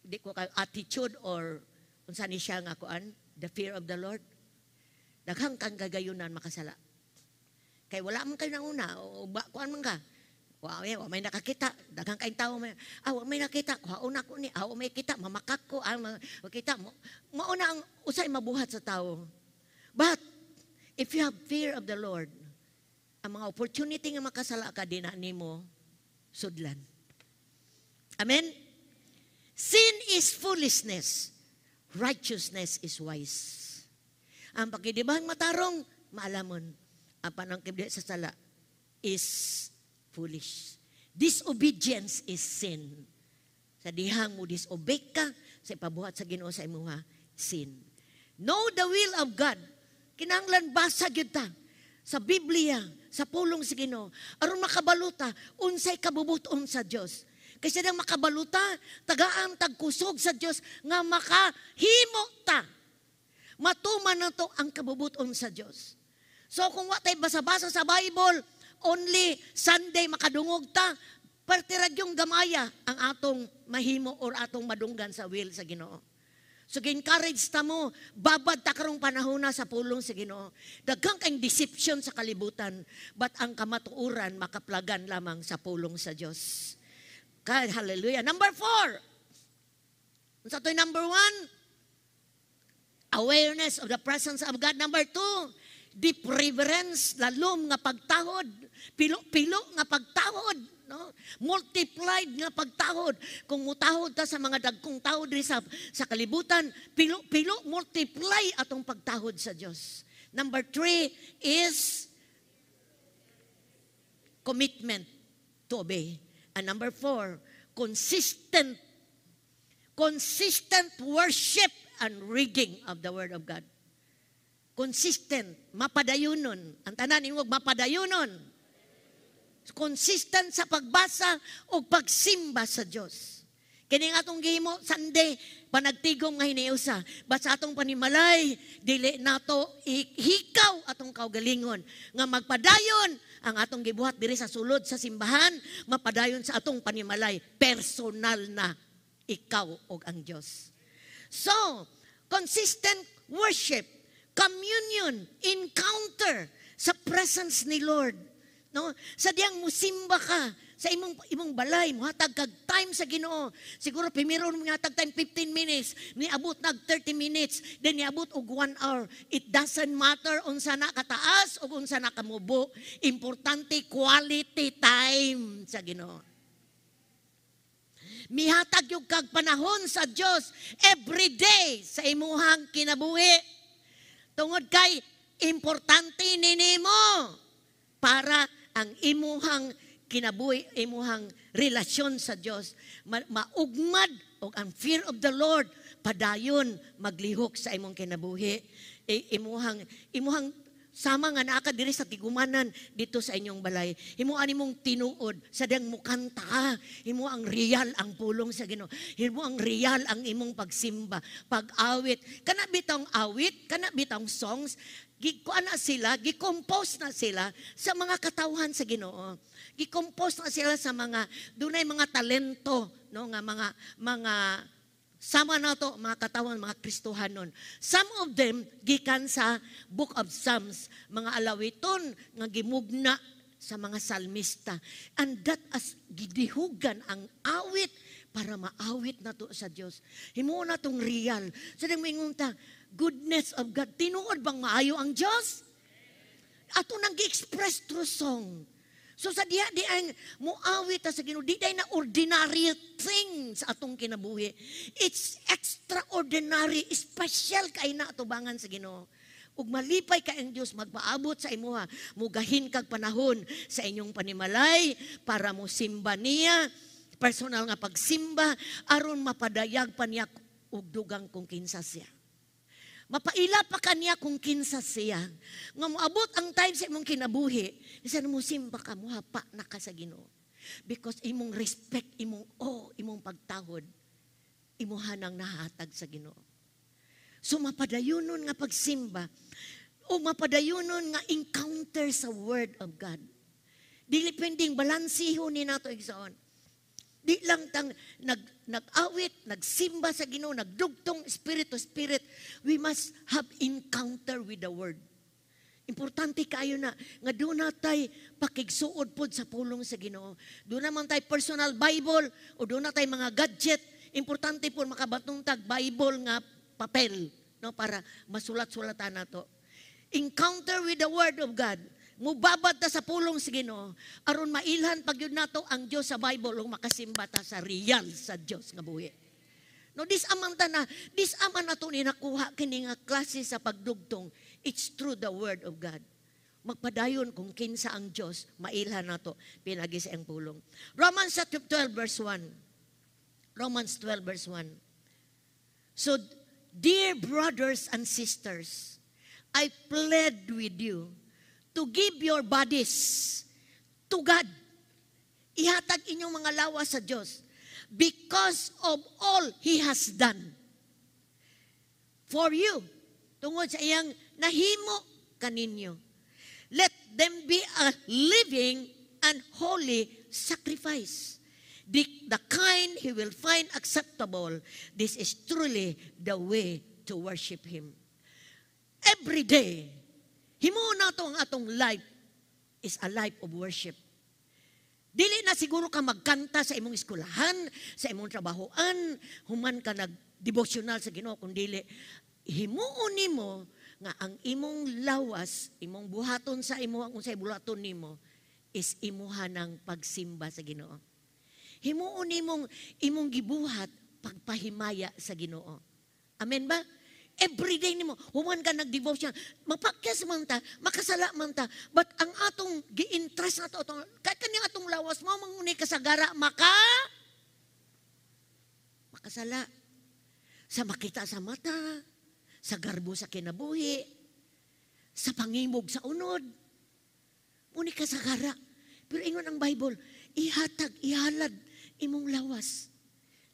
di ko ka attitude or unsa ni siya nga kuan, the fear of the Lord, daghang kang gagayunan makasala. Kay wala man kayo nanguna, o kuan man ka. Wa may nakakita, daghang kayong tao may may nakita, kuhaon ako ni, may kita, mamakak ko, makita mo. Mauna ang usay mabuhat sa tao. But if you have fear of the Lord, ang mga opportunity nga makasala ka din nimo sudlan. Amen. Sin is foolishness. Righteousness is wise. Ang pagkidibang matarong, maalamon. Ang panangkibdi sa sala is foolish. Disobedience is sin. Sa dihang mo disobey ka, sa ipabuhat sa Ginoo sa imuha, sin. Know the will of God. Kinahanglan basa gyud ta sa Biblia, sa pulong sa Ginoo, aron makabaluta unsay kabubuton sa Dios. Kasi nang makabaluta, tagaan tagkusog sa Dios nga makahimo ta. Matuman na to ang kabubuton sa Dios. So kung wa tay basa-basa sa Bible, only Sunday makadungog ta, partirag yung gamaya ang atong mahimo or atong madunggan sa will sa Ginoo. So encourage ta mo, babad ta karong panahon na sa pulong sa Ginoo. Daghang kang deception sa kalibutan, but ang kamatuoran makaplagan lamang sa pulong sa Dios. God, hallelujah. Number 4. Unsa toy number 1? Awareness of the presence of God. Number 2, deep reverence, lalom nga pagtahod, pilo-pilo nga pagtahod, no? Multiplied nga pagtahod. Kung mutahod ta sa mga dagkong tao diri sa kalibutan, pilo-pilo multiply atong pagtahod sa Dios. Number 3 is commitment to obey. And number 4, consistent worship and reading of the Word of God. Consistent, mapadayunon. Ang tanan huwag mapadayunon. Consistent sa pagbasa o pagsimba sa Diyos. Kini nga atong gihimo Sunday, panagtigom nga hiniusa. Basta atong panimalay, dili nato hikaw atong kaugalingon. Nga magpadayon ang atong gibuhat diri sa sulod sa simbahan, mapadayon sa atong panimalay. Personal na ikaw o ang Diyos. So, consistent worship, communion, encounter sa presence ni Lord. No? Sa diyang musimba ka sa imong balay, muhatag kag time sa Ginoo. Siguro primero mo hatag time 15 minutes, niabot nag 30 minutes, then niabot og 1 hour. It doesn't matter unsa na kataas o unsa na kamubo. Importante quality time sa Ginoo. Mihatag yung kag panahon sa Dios every day sa imuhang kinabuhi. Tungod kay importante ninimo para ang imuhang kinabuhi, imuhang relasyon sa Dios maugmad og ang fear of the Lord padayon maglihok sa imong kinabuhi. Imuhang sama nga naa ka diri sa tigumanan dito sa inyong balay. Himuan nimong tinuod sa diyang mukanta ka. Himo ang real ang pulong sa Ginoo. Himo ang real ang imong pagsimba, pag-awit. Kana bitong awit, kana bitong songs, kuan na sila, gi-compose na sila sa mga katawhan sa Ginoo. Gi-compose na sila sa mga dunay mga talento, no, nga mga sama na to, mga katawan, mga Kristohanon. Some of them, gikan sa Book of Psalms, mga alawiton, nga gimugna sa mga salmista. And that as gidihugan ang awit para maawit na to sa Diyos. Himuo na tong real. So, mingon ta, goodness of God. Tinuod bang maayo ang Diyos? Ato nang gi-express through song. So sa diha di ang muawit sa Ginoo, di na ordinary things atong kinabuhi. It's extraordinary, special kay na atubangan sa Ginoo. Ug malipay ka ang Dios magpaabot sa imuha, mugahin kag panahon sa inyong panimalay para mo simba niya, personal nga pagsimba aron mapadayag pa niya og dugang kung kinsa siya. Mapaila pa kaniya kung kinsa siya. Nga moabot ang time sa imong kinabuhi, isa mo simba ka, muhapa na ka sa Ginoo. Because imong respect, imong pagtahod, imuhanang nahatag sa Ginoo. So mapadayunon nga pagsimba, o mapadayunon nga encounter sa Word of God. Dili pending balansiho ni nato igsoon. Di lang tang nag-awit, nagsimba sa Ginoo, nagdugtong spirit to spirit. We must have encounter with the word. Importante kayo na nga doon natay pakigsuod pod sa pulong sa Ginoo. Doon naman tay personal Bible o doon natay mga gadget. Importante po makabatong tag Bible nga papel, no, para masulat-sulatan nato. Encounter with the word of God. Mubabad ta sa pulong sa Ginoo aron mailhan pagyud nato ang Dios sa Bible ug makasimba ta sa real sa Dios nga buhi. No, this aman nato ni nakuha kini nga klase sa pagdugtong. It's through the word of God. Magpadayon kung kinsa ang Dios, mailhan nato pinagi sa ang pulong. Romans 12 verse 1. Romans 12 verse 1. So, dear brothers and sisters, I plead with you to give your bodies to God. Ihatag inyong mga lawas sa Diyos because of all He has done for you. Tungod sa iyang nahimo kaninyo. Let them be a living and holy sacrifice. The kind He will find acceptable. This is truly the way to worship Him. Every day, himuon nato ang atong life is a life of worship. Dili na siguro ka magkanta sa imong eskwelahan, sa imong trabahoan, human ka nag-devotional sa Ginoo, kundi himuon nimo nga ang imong lawas, imong buhaton sa imo, ang unsay buhaton nimo is imuha ng pagsimba sa Ginoo. Himuon nimong imong gibuhat pagpahimaya sa Ginoo. Amen ba? Everyday nimo, human ka nag-devotion, mapakyas man ta, makasala man ta, but ang atong gi-interest na to, kahit kanyang atong lawas, mangunay kasagara, makasala. Sa makita sa mata, sa garbo sa kinabuhi, sa pangimog sa unod, muni kasagara. Pero ingon ang Bible, ihalad imong lawas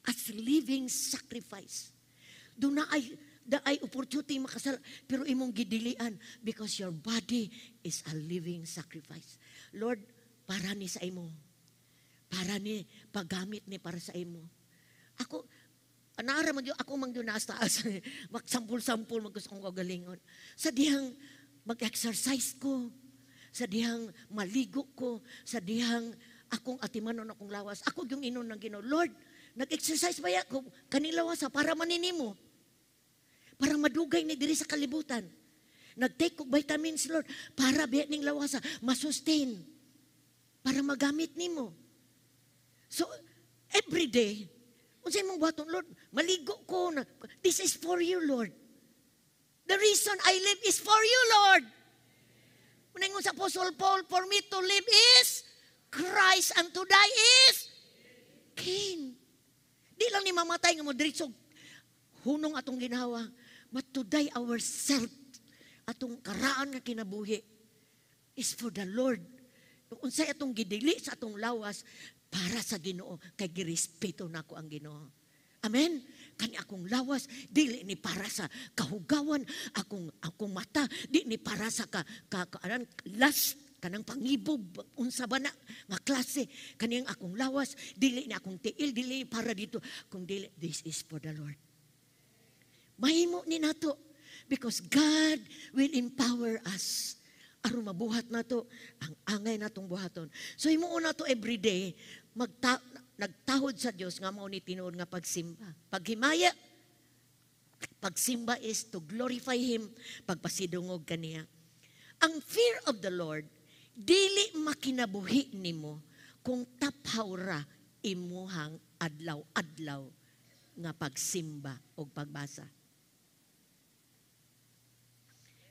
as living sacrifice. Doon na ay opportunity makasala, pero imong gidilian because your body is a living sacrifice. Lord, para ni sa imo. Para ni paggamit ni para sa imo. Ako, naara man yun, ako mang doon naas taas. Magsampul-sampul, maggusto kong kagalingon. Sa dihang mag-exercise ko, sa dihang maligo ko, sa dihang akong atimanon akong lawas. Ako yung inon ng Ginoo. Lord, nag-exercise ba ako? Kanilawas para maninimo. Para madugay ni diri sa kalibutan. Nag-take og vitamins, Lord, para biya ning lawasa, masustain. Para magamit nimo. So, every day, unsay mong buhaton, Lord, maligo ko na. This is for you, Lord. The reason I live is for you, Lord. Unaingon sa Apostle Paul, for me to live is Christ and to die is gain. Di lang ni mamatay nga mo diretso hunong atong ginawa. But to die ourselves, atong karaan nga kinabuhi, is for the Lord. Unsay atong gidili sa atong lawas, para sa Ginoo, kay girespeto nako ang Ginoo. Amen? Kani akong lawas, dili ni para sa kahugawan, akong mata, di ni para sa last, kanang pangibog, unsa ba na, nga klase, kaniyang akong lawas, dili ni akong tiil, dili para dito, kung dili, this is for the Lord. Mahimo ni nato because God will empower us aron mabuhat nato ang angay natong buhaton. So himuon nato every day nagtahod sa Dios nga mao ni tinuod nga pagsimba. Paghimaya, pagsimba is to glorify Him, pagpasidungog kaniya. Ang fear of the Lord dili makinabuhi nimo kung taphaw ra imuhang adlaw-adlaw nga pagsimba o pagbasa.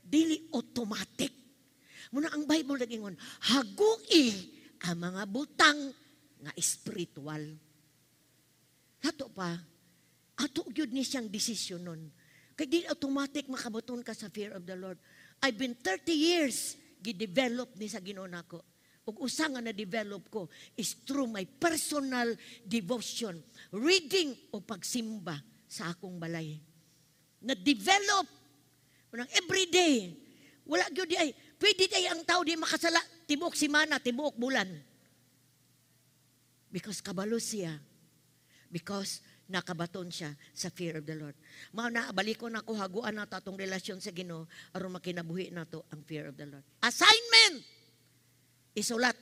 Dili automatic. Muna ang Bible nagingon, hagui ang mga butang nga espiritual. Hato pa, ato gyud ni siyang desisyon nun. Kaya di automatic makabuton ka sa fear of the Lord. I've been 30 years gi-develop ni sa Ginoo nako. Ug usa nga na-develop ko is through my personal devotion, reading o pagsimba sa akong balay. Na-develop unang everyday. Wala gyud ay pwede kay ang tao di makasala tibuok semana, tibuok bulan. Because kabalo siya. Because nakabaton siya sa fear of the Lord. Mao na, balikon ako, haguan na to atong relasyon sa Ginoo aron makinabuhi na to ang fear of the Lord. Assignment! Isulat.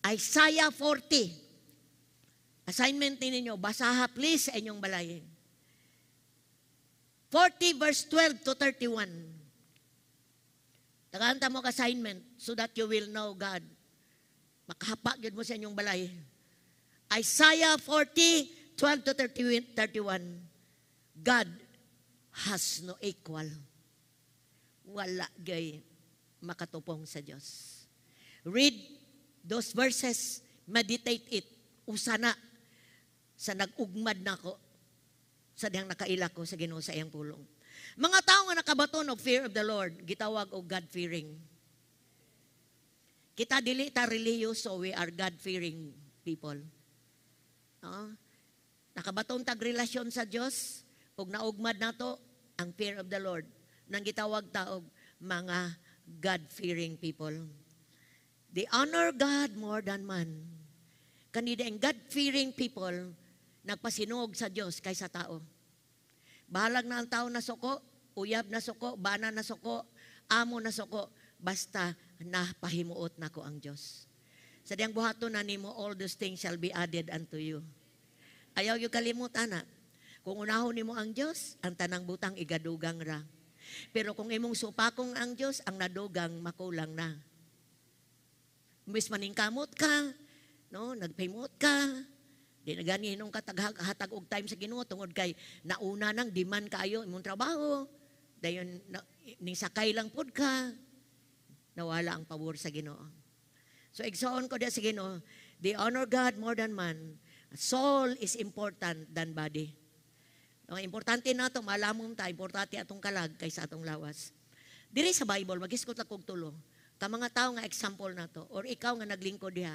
Isaiah 40. Assignment ninyo, basaha please sa inyong balay. 40 verse 12 to 31. Tagaanta mo assignment so that you will know God. Makahapa yun mo sa inyong balay. Isaiah 40, 12 to 31. God has no equal. Wala gay makatupong sa Diyos. Read those verses, meditate it, usana sa nag-ugmad na ko, sa diyang nakaila ko sa Ginoo sa iyang pulong. Mga tao nga nakabaton of fear of the Lord, gitawag og God-fearing. Kita dili ta religious, so we are God-fearing people. Nakabaton tag relasyon sa Dios ug naugmad nato ang fear of the Lord nang gitawag ta og mga God-fearing people. They honor God more than man. Kanida ang God-fearing people nagpasinog sa Dios kaysa tao. Bahalag na ang tao na suko, uyab na suko, bana na suko, amo na suko, basta napahimuot na ko ang Dios. Sa diyang buhaton na nimo, all those things shall be added unto you. Ayaw yung kalimutan na. Kung unahon nimo ang Diyos, ang tanang butang igadugang ra. Pero kung imong supakong ang Diyos, ang nadugang makulang na. Mbis maningkamot ka, no, nagpimot ka, di na gani nung hatag og time sa Ginoo tungod kay nauna nang demand kaayo imong trabaho. Dayon ning sakay lang pud ka. Nawala ang pabor sa Ginoo. So igsoon ko dia sa Ginoo, they honor God more than man. Soul is important than body. Ang importante nato malamon ta, importante atong kalag kaysa atong lawas. Diri sa Bible magiskot lang kog tulo. Ka mga tawo nga example nato or ikaw nga naglingkod diha.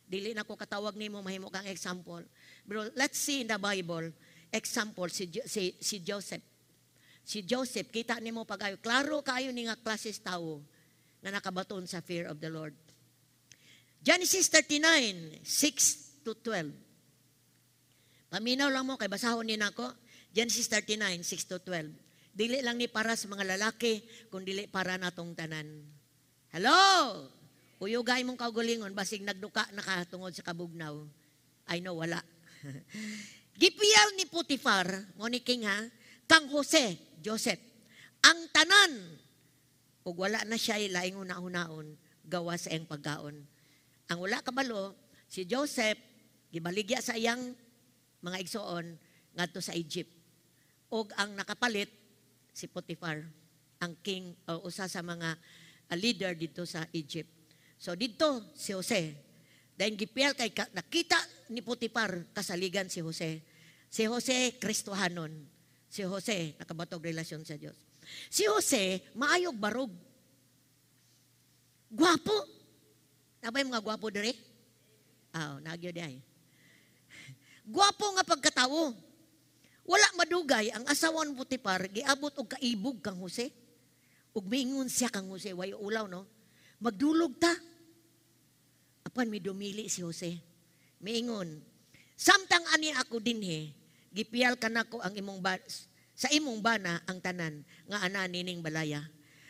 Dili na ko katawag nimo mahimo kang example. Bro, let's see in the Bible, example si Joseph. Si Joseph, kita nimo pagayo, klaro kayo ni nga klases tao na nakabaton sa fear of the Lord. Genesis 39, 6 to 12. Paminaw lang mo, kay basahon ni nako. Genesis 39, 6 to 12. Dili lang ni para sa mga lalaki, kung dili para natong tanan. Hello! Uyugay mong kaugalingon, basig nagduka nakatungod sa kabugnaw. I know, wala. Gipiyal ni Potiphar, mo ni King ha, kang Joseph, ang tanan, ug wala na siya laing una-unaon, gawa sa iyang pagkaon. Ang wala kabalo, si Joseph, gibaligya sa iyang mga igsoon, ngadto sa Egypt. Og ang nakapalit, si Potiphar, ang king, o usa sa mga leader dito sa Egypt. So dito si Jose. Dahil gipiyal kay nakita ni Potiphar kasaligan si Jose. Si Jose Kristohanon. Si Jose nakabatog relasyon sa Dios. Si Jose maayog barog. Gwapo. Nabay mga gwapo dire? Nagyo day. Gwapo nga pagkatawo. Wala madugay ang asawan Potiphar giabot og kaibog kang Jose. Ug miingon siya kang Jose, way ulaw no. Magdulog ta. Apan mi dumili si Jose. Miingon, samtang ani ako dinhi, gipiyal kanako ang sa imong bana ang tanan nga ana nining balaya.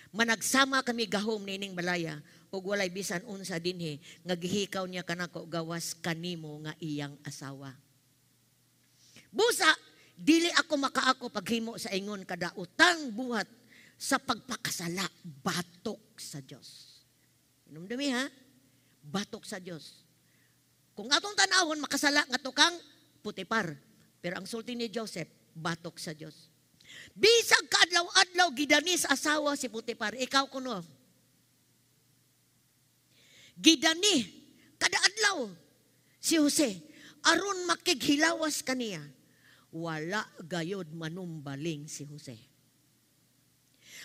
Managsama kami gahom nining balaya ug walay bisan unsa dinhi nga gihikaw niya kanako gawas kanimo nga iyang asawa. Busa, dili ako makaako paghimo sa ingon kada utang buhat sa pagpakasala, batok sa Dios. Inumdumi ha? Batok sa Dios. Kung atong tanawon makasala nga tukang Potiphar, pero ang sulti ni Joseph, batok sa Dios. Bisag kaadlaw-adlaw gidanis asawa si Potiphar, ikaw kuno. Gidani kada adlaw si Jose aron makighilawas kaniya. Wala gayod manumbaling si Jose.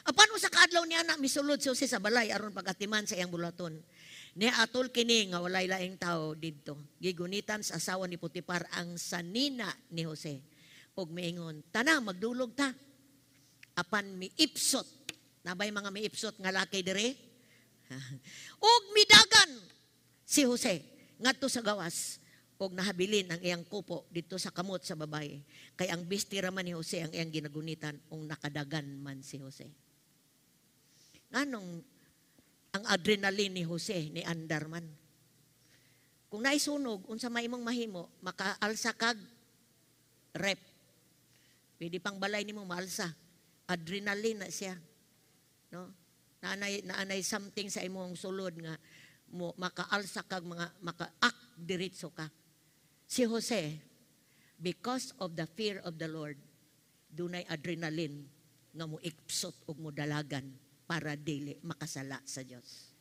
Apan sa kaadlaw niya na misulod si Jose sa balay aron pagatiman sa iyang bulaton. Ni atol kini nga walay laing tao didto. Gigunitan sa asawa ni Potiphar ang sanina ni Jose. Og miingon, "Tana magdulog ta." Apan miipsot. Nabay mga miipsot nga laki dire? Og midagan si Jose ngadto sa gawas og nahabilin ang iyang kupo dito sa kamot sa babae. Kay ang bistira man ni Jose ang iyang ginagunitan ung nakadagan man si Jose. Nganong ang adrenaline ni Jose ni andar man. Kung naisunog, unsa may imong mahimo, makaalsa kag rep. Pwede pang balay nimo maalsa. Adrenaline na siya. No? Naanay something sa imong sulod nga mo makaalsa kag mga maka-act diretso ka. Si Jose, because of the fear of the Lord, dunay adrenaline nga mo ipsot og mo dalagan para dili makasala sa Dios.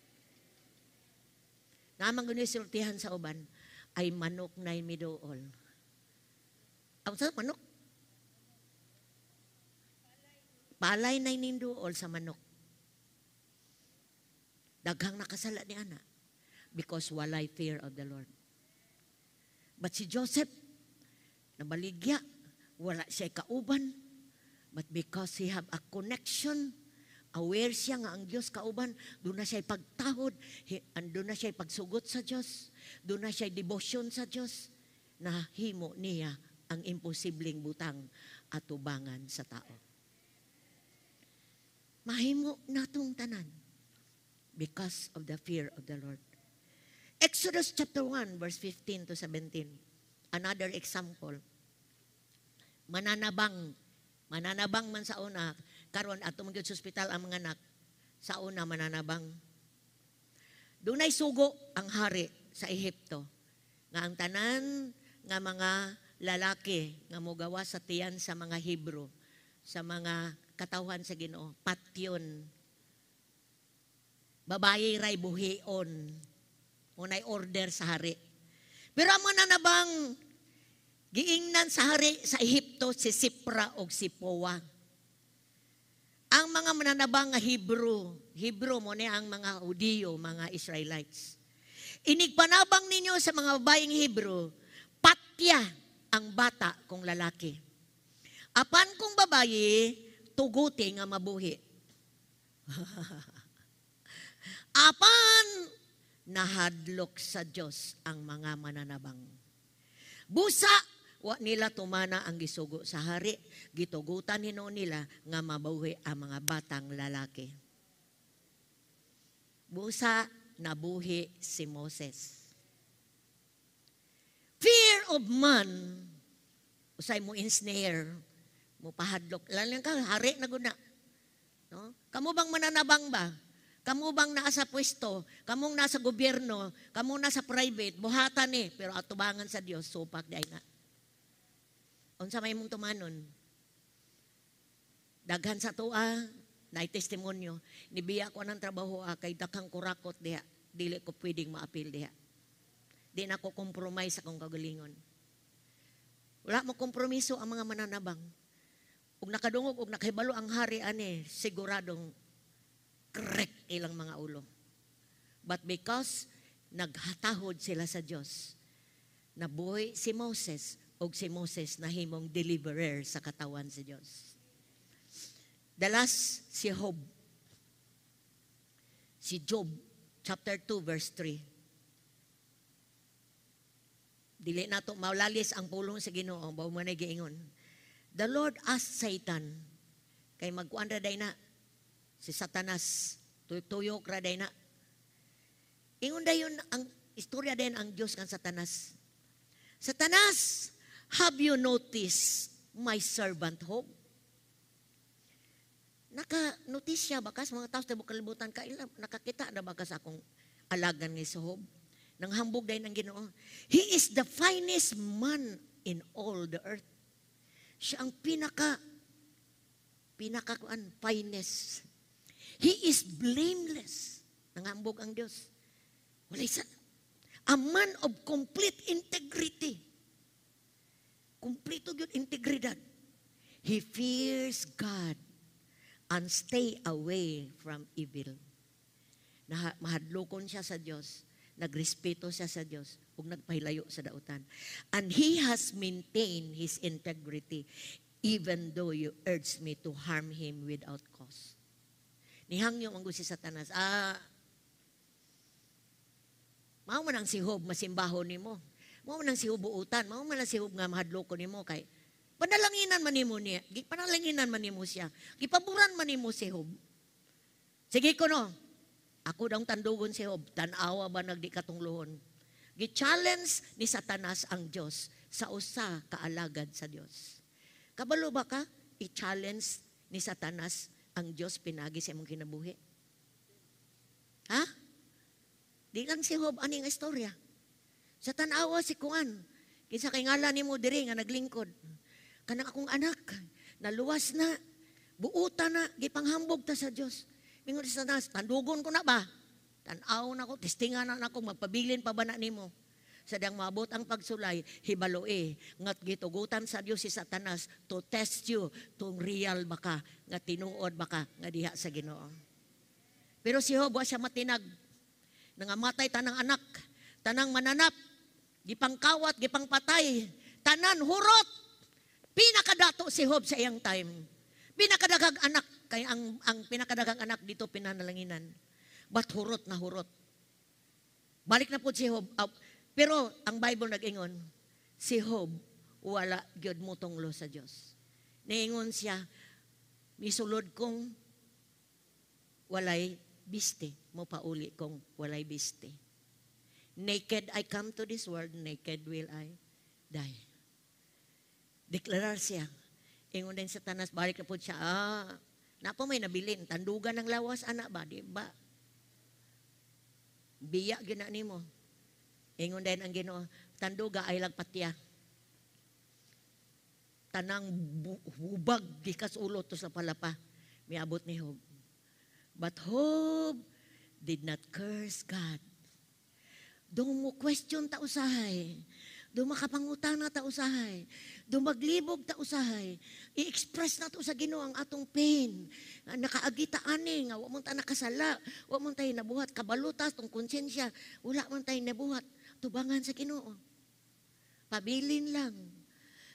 Namang gunisultihan sa uban ay manok na miduol. Ang sa manok? Palay na ninduol sa manok. Daghang nakasala ni ana because walay fear of the Lord. But si Joseph, nabaligya, wala siya kauban. But because he have a connection, aware siya nga ang Diyos kauban, doon na siya pagtahod, doon na siya pagsugot sa Diyos, doon na siya devotion sa Diyos, na himo niya ang imposibleng butang at tubangan sa tao. Mahimo natong tanan because of the fear of the Lord. Exodus chapter 1, verse 15 to 17. Another example. Mananabang man sa una, karon ato man gyud sa ospital ang mga anak, sa una mananabang. Dunay sugo ang hari sa Ehipto, nga ang tanan nga mga lalaki nga mogawa sa tiyan sa mga Hebrew, sa mga katawhan sa Ginoo, patyon. Babae ray buhion. Unay order sa hari. Pero ang mananabang giingnan sa hari sa Ehipto si Sipra o si Poa. Ang mga mananabang nga Hebrew mo ni ang mga Hudiyo, mga Israelites. Inigpanabang ninyo sa mga babaeng Hebrew, patya ang bata kung lalaki. Apan kung babae, tuguti nga mabuhi. Apan nahadlok sa Diyos ang mga mananabang. Busa, wa nila tumana ang gisugo sa hari, gitugutan hino nila nga mabuhi ang mga batang lalaki. Busa, nabuhi si Moses. Fear of man, usay mo ensnare, mo pahadlok. Lalang ka, hari na guna. No? Kamu bang mananabang ba? Kamu bang nasa pwesto, kamong nasa gobyerno, kamong nasa private, buhatan pero atubangan sa Dios, supak day na. Unsa may mong tumanon? Daghan sa tua, naay testimonyo, nibiya ko ng trabaho kay dakang kurakot diha, dili ko pwedeng maapil diha. Di na ko compromise akong kagalingon. Wala mo kompromiso ang mga mananabang. Ug nakadungog ug nakahibalo ang hari siguradong correct ilang mga ulo. But because naghatahod sila sa Diyos, nabuhay si Moses o si Moses na himong deliverer sa katawan sa Diyos. The last, si Job. Si Job, chapter 2, verse 3. Dili na ito, maulalis ang pulong sa Ginoo, bago mo na giingon. The Lord asked Satan, kay magkuan raday na, si Satanas, tuyok raday na. Ingon dayon ang istorya din ang Diyos kan Satanas. Satanas, have you noticed my servant Job? Naka-notisya ba kas mga tao sa kalibutan nakakita na ba kas akong alagan ni Job? Nang hambog dayon ang Ginoo. He is the finest man in all the earth. Siya ang finest. He is blameless. Nangambog ang Diyos. Walay sa. A man of complete integrity. Kompleto yun integridad. He fears God and stay away from evil. Mahadlokon siya sa Diyos. Nagrespeto siya sa Diyos. Ug nagpahilayo sa dautan. And he has maintained his integrity even though you urged me to harm him without cause. Nihangyo ang si Satanas. Mao man ang sihob masimbahon nimo. Mao man ang sihob buutan, mao man ang sihob nga mahadloko nimo kay panalanginan man nimo niya. Panalanginan man nimo siya. Gipaburan man nimo sihob. Sige ko no. Ako daw tandugon sihob, tan-awa ba nagdi katunglohon. Gi-challenge ni Satanas ang Dios sa usa ka alagad sa Dios. Kabalo ba ka? I-challenge ni Satanas ang Diyos pinagi sa imong kinabuhi. Ha? Di lang si Job aning istorya. Sa tanawa si Kuan, kinsa kay ngalan nimo diri nga naglingkod. Kanang akong anak, naluwas na, buutan na, gipanghambog ta sa Dios. Mingon si Satanas, tandugon ko na ba? Tanaw na ko, testingan na ako, magpabilin pa ba na nimo? Sadang maabot ang pagsulay, hibaloe, ngat gitugutan sa Dios si Satanas to test you, kung real baka, nga tinuod baka, nga diha sa Ginoo. Pero si Job, siya matinag, nangamatay tanang anak, tanang mananap, gipangkawat, gipangpatay, tanan, hurot. Pinakadato si Job sa iyang time. Pinakadagang anak, kay ang pinakadagang anak dito pinanalanginan. But hurot na hurot. Balik na po si Job. Pero ang Bible nag-ingon, si Job wala gyud mo tunglo sa Dios. Niingon siya, misulod kong walay biste, mo pauli kong walay biste. Naked I come to this world, naked will I die. Deklarar siya. Ingon din sa Satanas, balik na po siya, napo may nabilin, tandugan ng lawas, anak ba, di ba? Biya gina nimo. Ingon din ang Ginoo, tanduga ay lagpatya. Tanang hubag gikas ulo to sa palapa. Miabot ni Job. But Job did not curse God. Doon mo question ta usahay. Doon makapangutana ta usahay. Doon maglibog ta usahay. I-express na to sa Ginoo ang atong pain. Nakaagita ani nga wa man ta nakasala, wa man tayo nabuhat kabalutas tong konsensya, wala man tayo nabuhat tubangan sa Ginoo. Pabilin lang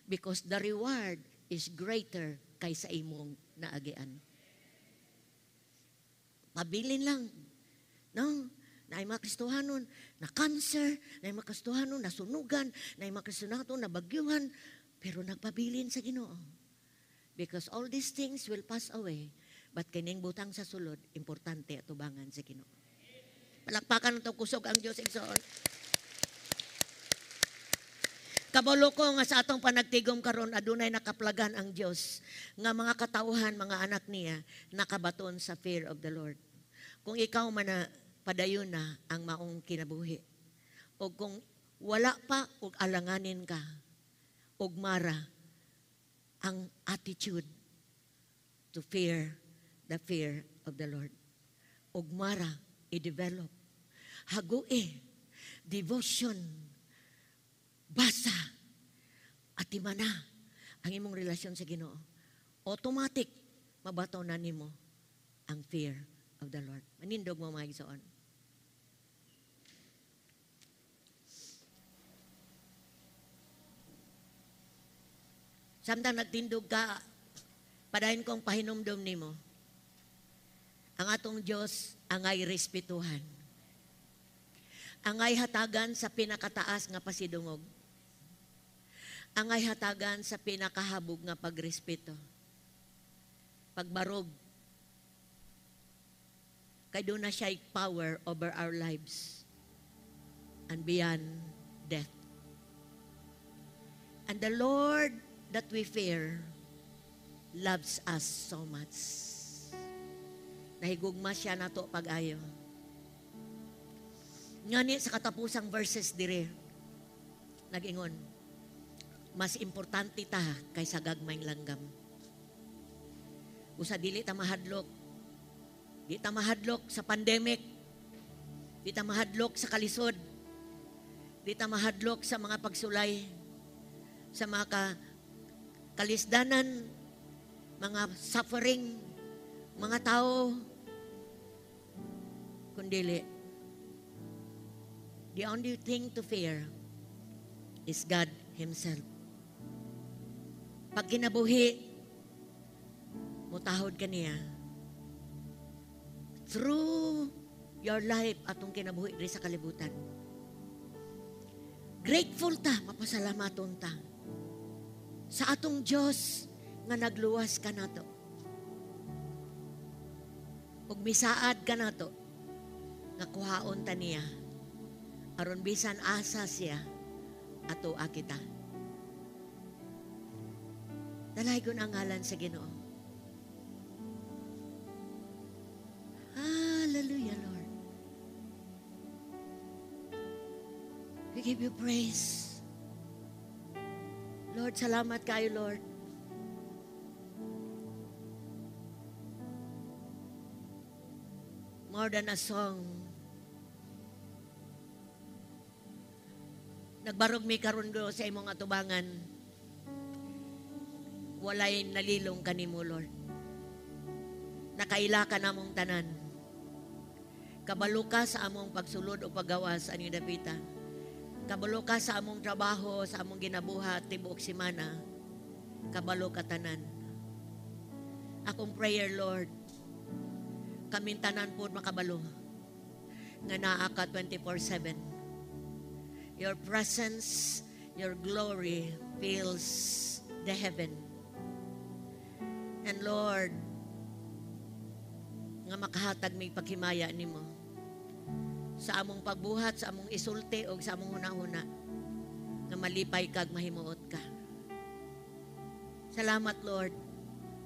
because the reward is greater kaysa imong naagian. Pabilin lang. No? Na ay mga Kristohanon na cancer, na ay mga Kristohanon na sunugan, na ay mga Kristohanon na bagyuhan, pero nagpabilin sa Ginoo. Because all these things will pass away, but kining butang sa sulod, importante at tubangan sa Ginoo. Palakpakan ito kusog ang Diyos igsoon. Kabalo ko nga sa atong panagtigom karon adunay nakaplagan ang Dios nga mga katauhan, mga anak niya nakabaton sa fear of the Lord. Kung ikaw man na padayon na ang maong kinabuhi o kung wala pa og alanganin ka og mara ang attitude to fear the fear of the Lord. Og mara i-develop. Hague, devotion, basa at imana ang imong relasyon sa Ginoo. Automatic mabato na nimo ang fear of the Lord. Manindog mo mga igsoon. Samtang nagtindog ka, padayon kong pahinumdom nimo. Ang atong Diyos angay respetuhan. Angay hatagan sa pinakataas nga pasidungog. Angay hatagan sa pinakahabog nga pagrespeto. Pagbarog. Kay doon na siya power over our lives and beyond death. And the Lord that we fear loves us so much. Nahigugma siya na to pag-ayo. Ngani sa katapusang verses dire, nag-ingon, mas importante ta kaysa gagmayng langgam. Usa dili ta mahadlok. Di ta mahadlok sa pandemic. Di ta mahadlok sa kalisod. Di ta mahadlok sa mga pagsulay. Sa mga kalisdanan, mga suffering, mga tao. Kundili, the only thing to fear is God Himself. Pag kinabuhi, mutahod ka niya. Through your life atong kinabuhi rin sa kalibutan, Grateful ta, mapasalamaton ta. Sa atong Diyos nga nagluwas ka nato. Ug misaad ka nato nga kuhaon ta niya. Aron bisan asa siya ato kita. Dalaygon ang ngalan sa Ginoo. Hallelujah, Lord. We give you praise. Lord, salamat kayo, Lord. More than a song. Nagbarog mi karon go sa imong atubangan. Walay nalilong kanimo, Lord. Nakaila ka namong tanan. Kabalo ka sa among pagsulod o paggawas ani dapita. Kabalo ka sa among trabaho, sa among ginabuhat tibuok semana. Kabalo ka tanan. Akong prayer, Lord, kaming tanan po makabalo nga naa ka 24/7. Your presence, your glory fills the heaven. And Lord, nga makahatag may paghimaya nimo sa among pagbuhat, sa among isulti o sa among hunahuna nga malipay kag mahimuot ka. Salamat, Lord,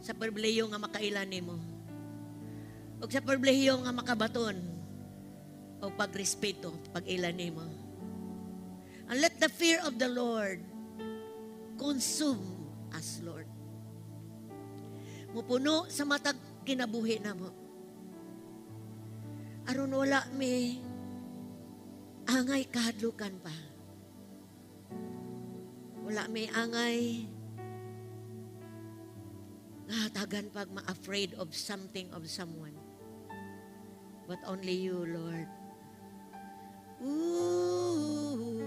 sa pribilehiyo nga makailan nimo o sa pribilehiyo nga makabaton o pagrespeto, pag-ilan nimo. And let the fear of the Lord consume us, Lord. Mupuno sa matag kinabuhi na mo. Aron wala may angay kahadlukan pa. Wala may angay ngahatagan pag ma-afraid of something, of someone. But only you, Lord. Ooh.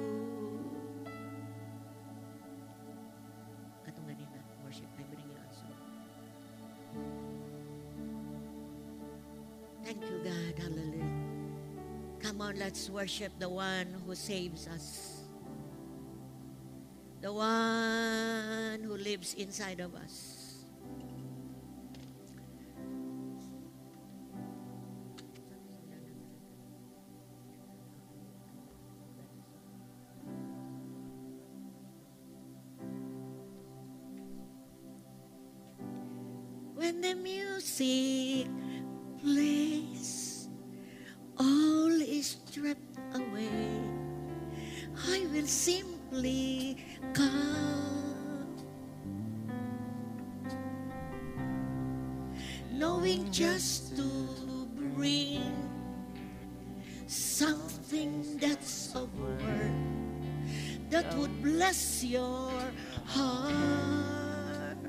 Katungan na worship. I bring you also. Thank you, God. Hallelujah. Come on, let's worship the one who saves us. The one who lives inside of us. When the music plays, all is stripped away. I will simply come, knowing just to bring something that's of worth that would bless your heart.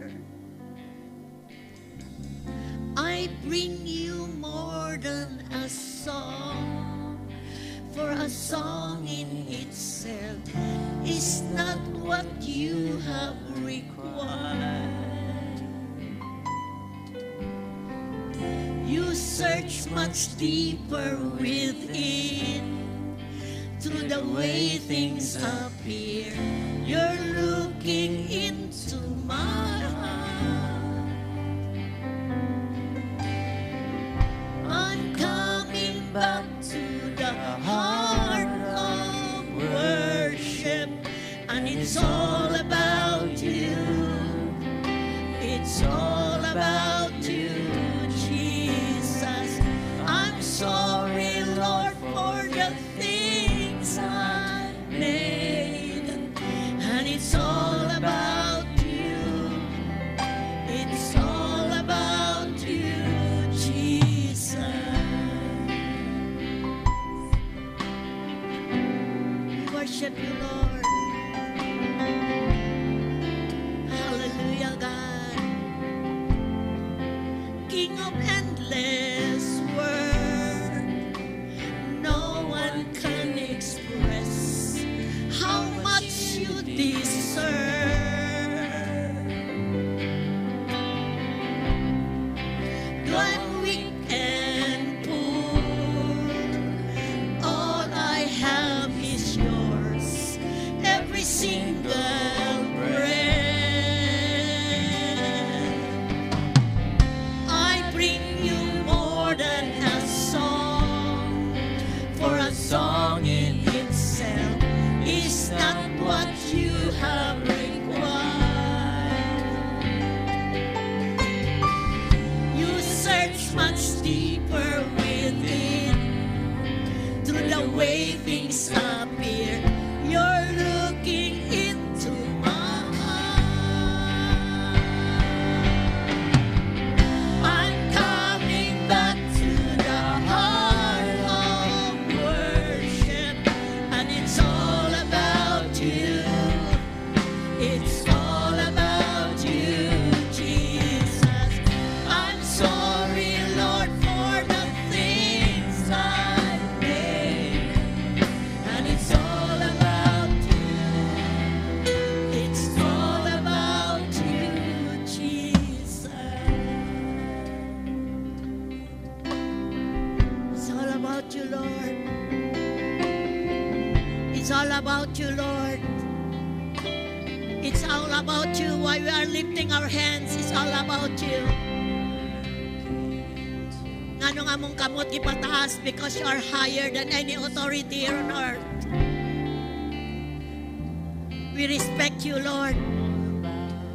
I bring you more than a song, for a song in itself is not what you have required. You search much deeper within, through the way things appear. You're looking into my heart. Back to the heart of worship, and it's all about you. It's all about you, Jesus. I'm sorry, Lord, for the things I made, and it's all about you. It's all about you, Jesus. Worship you, Lord. Hallelujah, God. King of endless word, no one can express how much you deserve. Though I'm weak and poor, all I have is yours. way things appear. You're looking into my eyes. I'm coming back to the heart of worship, and it's all about you. It's all about you, Jesus. I'm sorry, Lord, for the things I've made, and it's all about you. It's all about you, Jesus. It's all about you, Lord. It's all about you, Lord. It's all about you. While we are lifting our hands, it's all about you. Ngano nga mong kamot ipataas because you are higher than any authority here on earth. We respect you, Lord.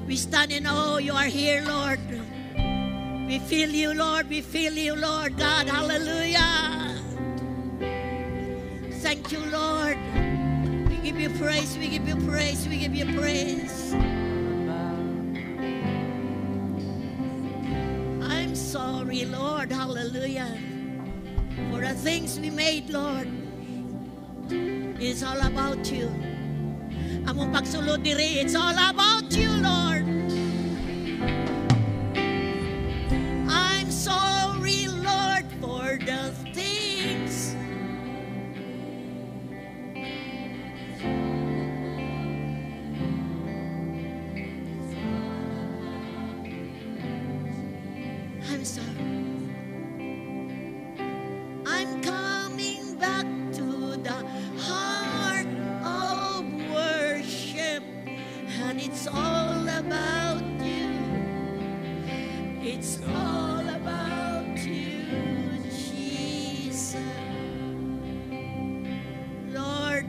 We stand in awe. You are here, Lord. We feel you, Lord. We feel you, Lord God. Hallelujah. Thank you, Lord. We give you praise. We give you praise. We give you praise. I'm sorry, Lord. Hallelujah. For the things we made, Lord. It's all about you. Among pagsulod diri, it's all about you, Lord. I'm sorry, Lord, for the things I'm sorry. I'm coming back to the heart of worship, and it's all about you. It's all about you, Jesus. Lord,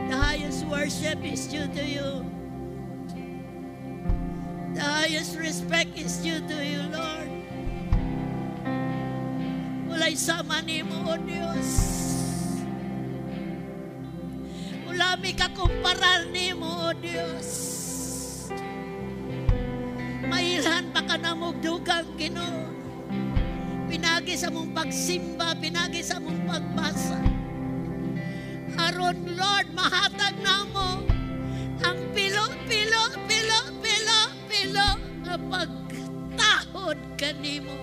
the highest worship is due to you. The highest respect is due to you, Lord. Wala'y sama nimo, O Dios. Wala mi kakumparar nimo, O Dios. Mailhan pa ka na mugdugang, Ginoo. Pinagi sa mong pagsimba, pinagi sa mong pagbasa. Aron, Lord, mahatag na mo ang pilo nga pagtahod kanimo.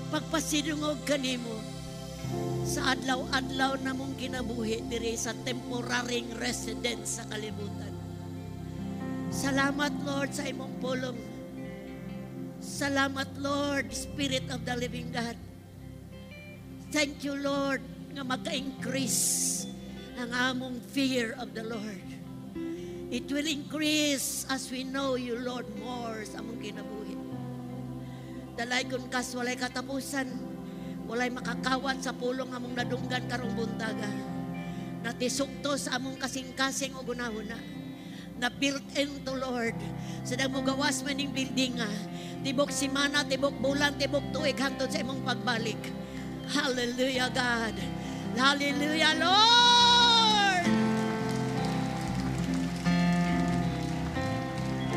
Pagpasidungog kanimo sa adlaw-adlaw na mong kinabuhi diri sa temporaryng residence sa kalibutan. Salamat, Lord, sa imong pulong. Salamat, Lord, Spirit of the living God. Thank you, Lord, nga magka-increase ang among fear of the Lord. It will increase as we know you, Lord, more sa among kinabuhi. Dalay kun kas walay katapusan, walay makakawat sa pulong among nadunggan karong buntaga. Natisukto sa among kasing-kasing o gunahuna. Na built into, Lord. Sadang mo gawas maning building nga. Tibok simana, tibok bulan, tibok tuig hangtod sa imong pagbalik. Hallelujah, God. Hallelujah, Lord.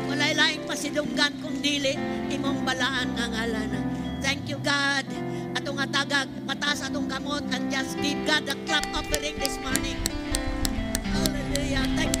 Walay laing pasidunggan kung dili imong balaan nga ngalan. Thank you, God. Atong atagag, mataas atong kamot, and just give God a clap offering this morning. Hallelujah. Thank you.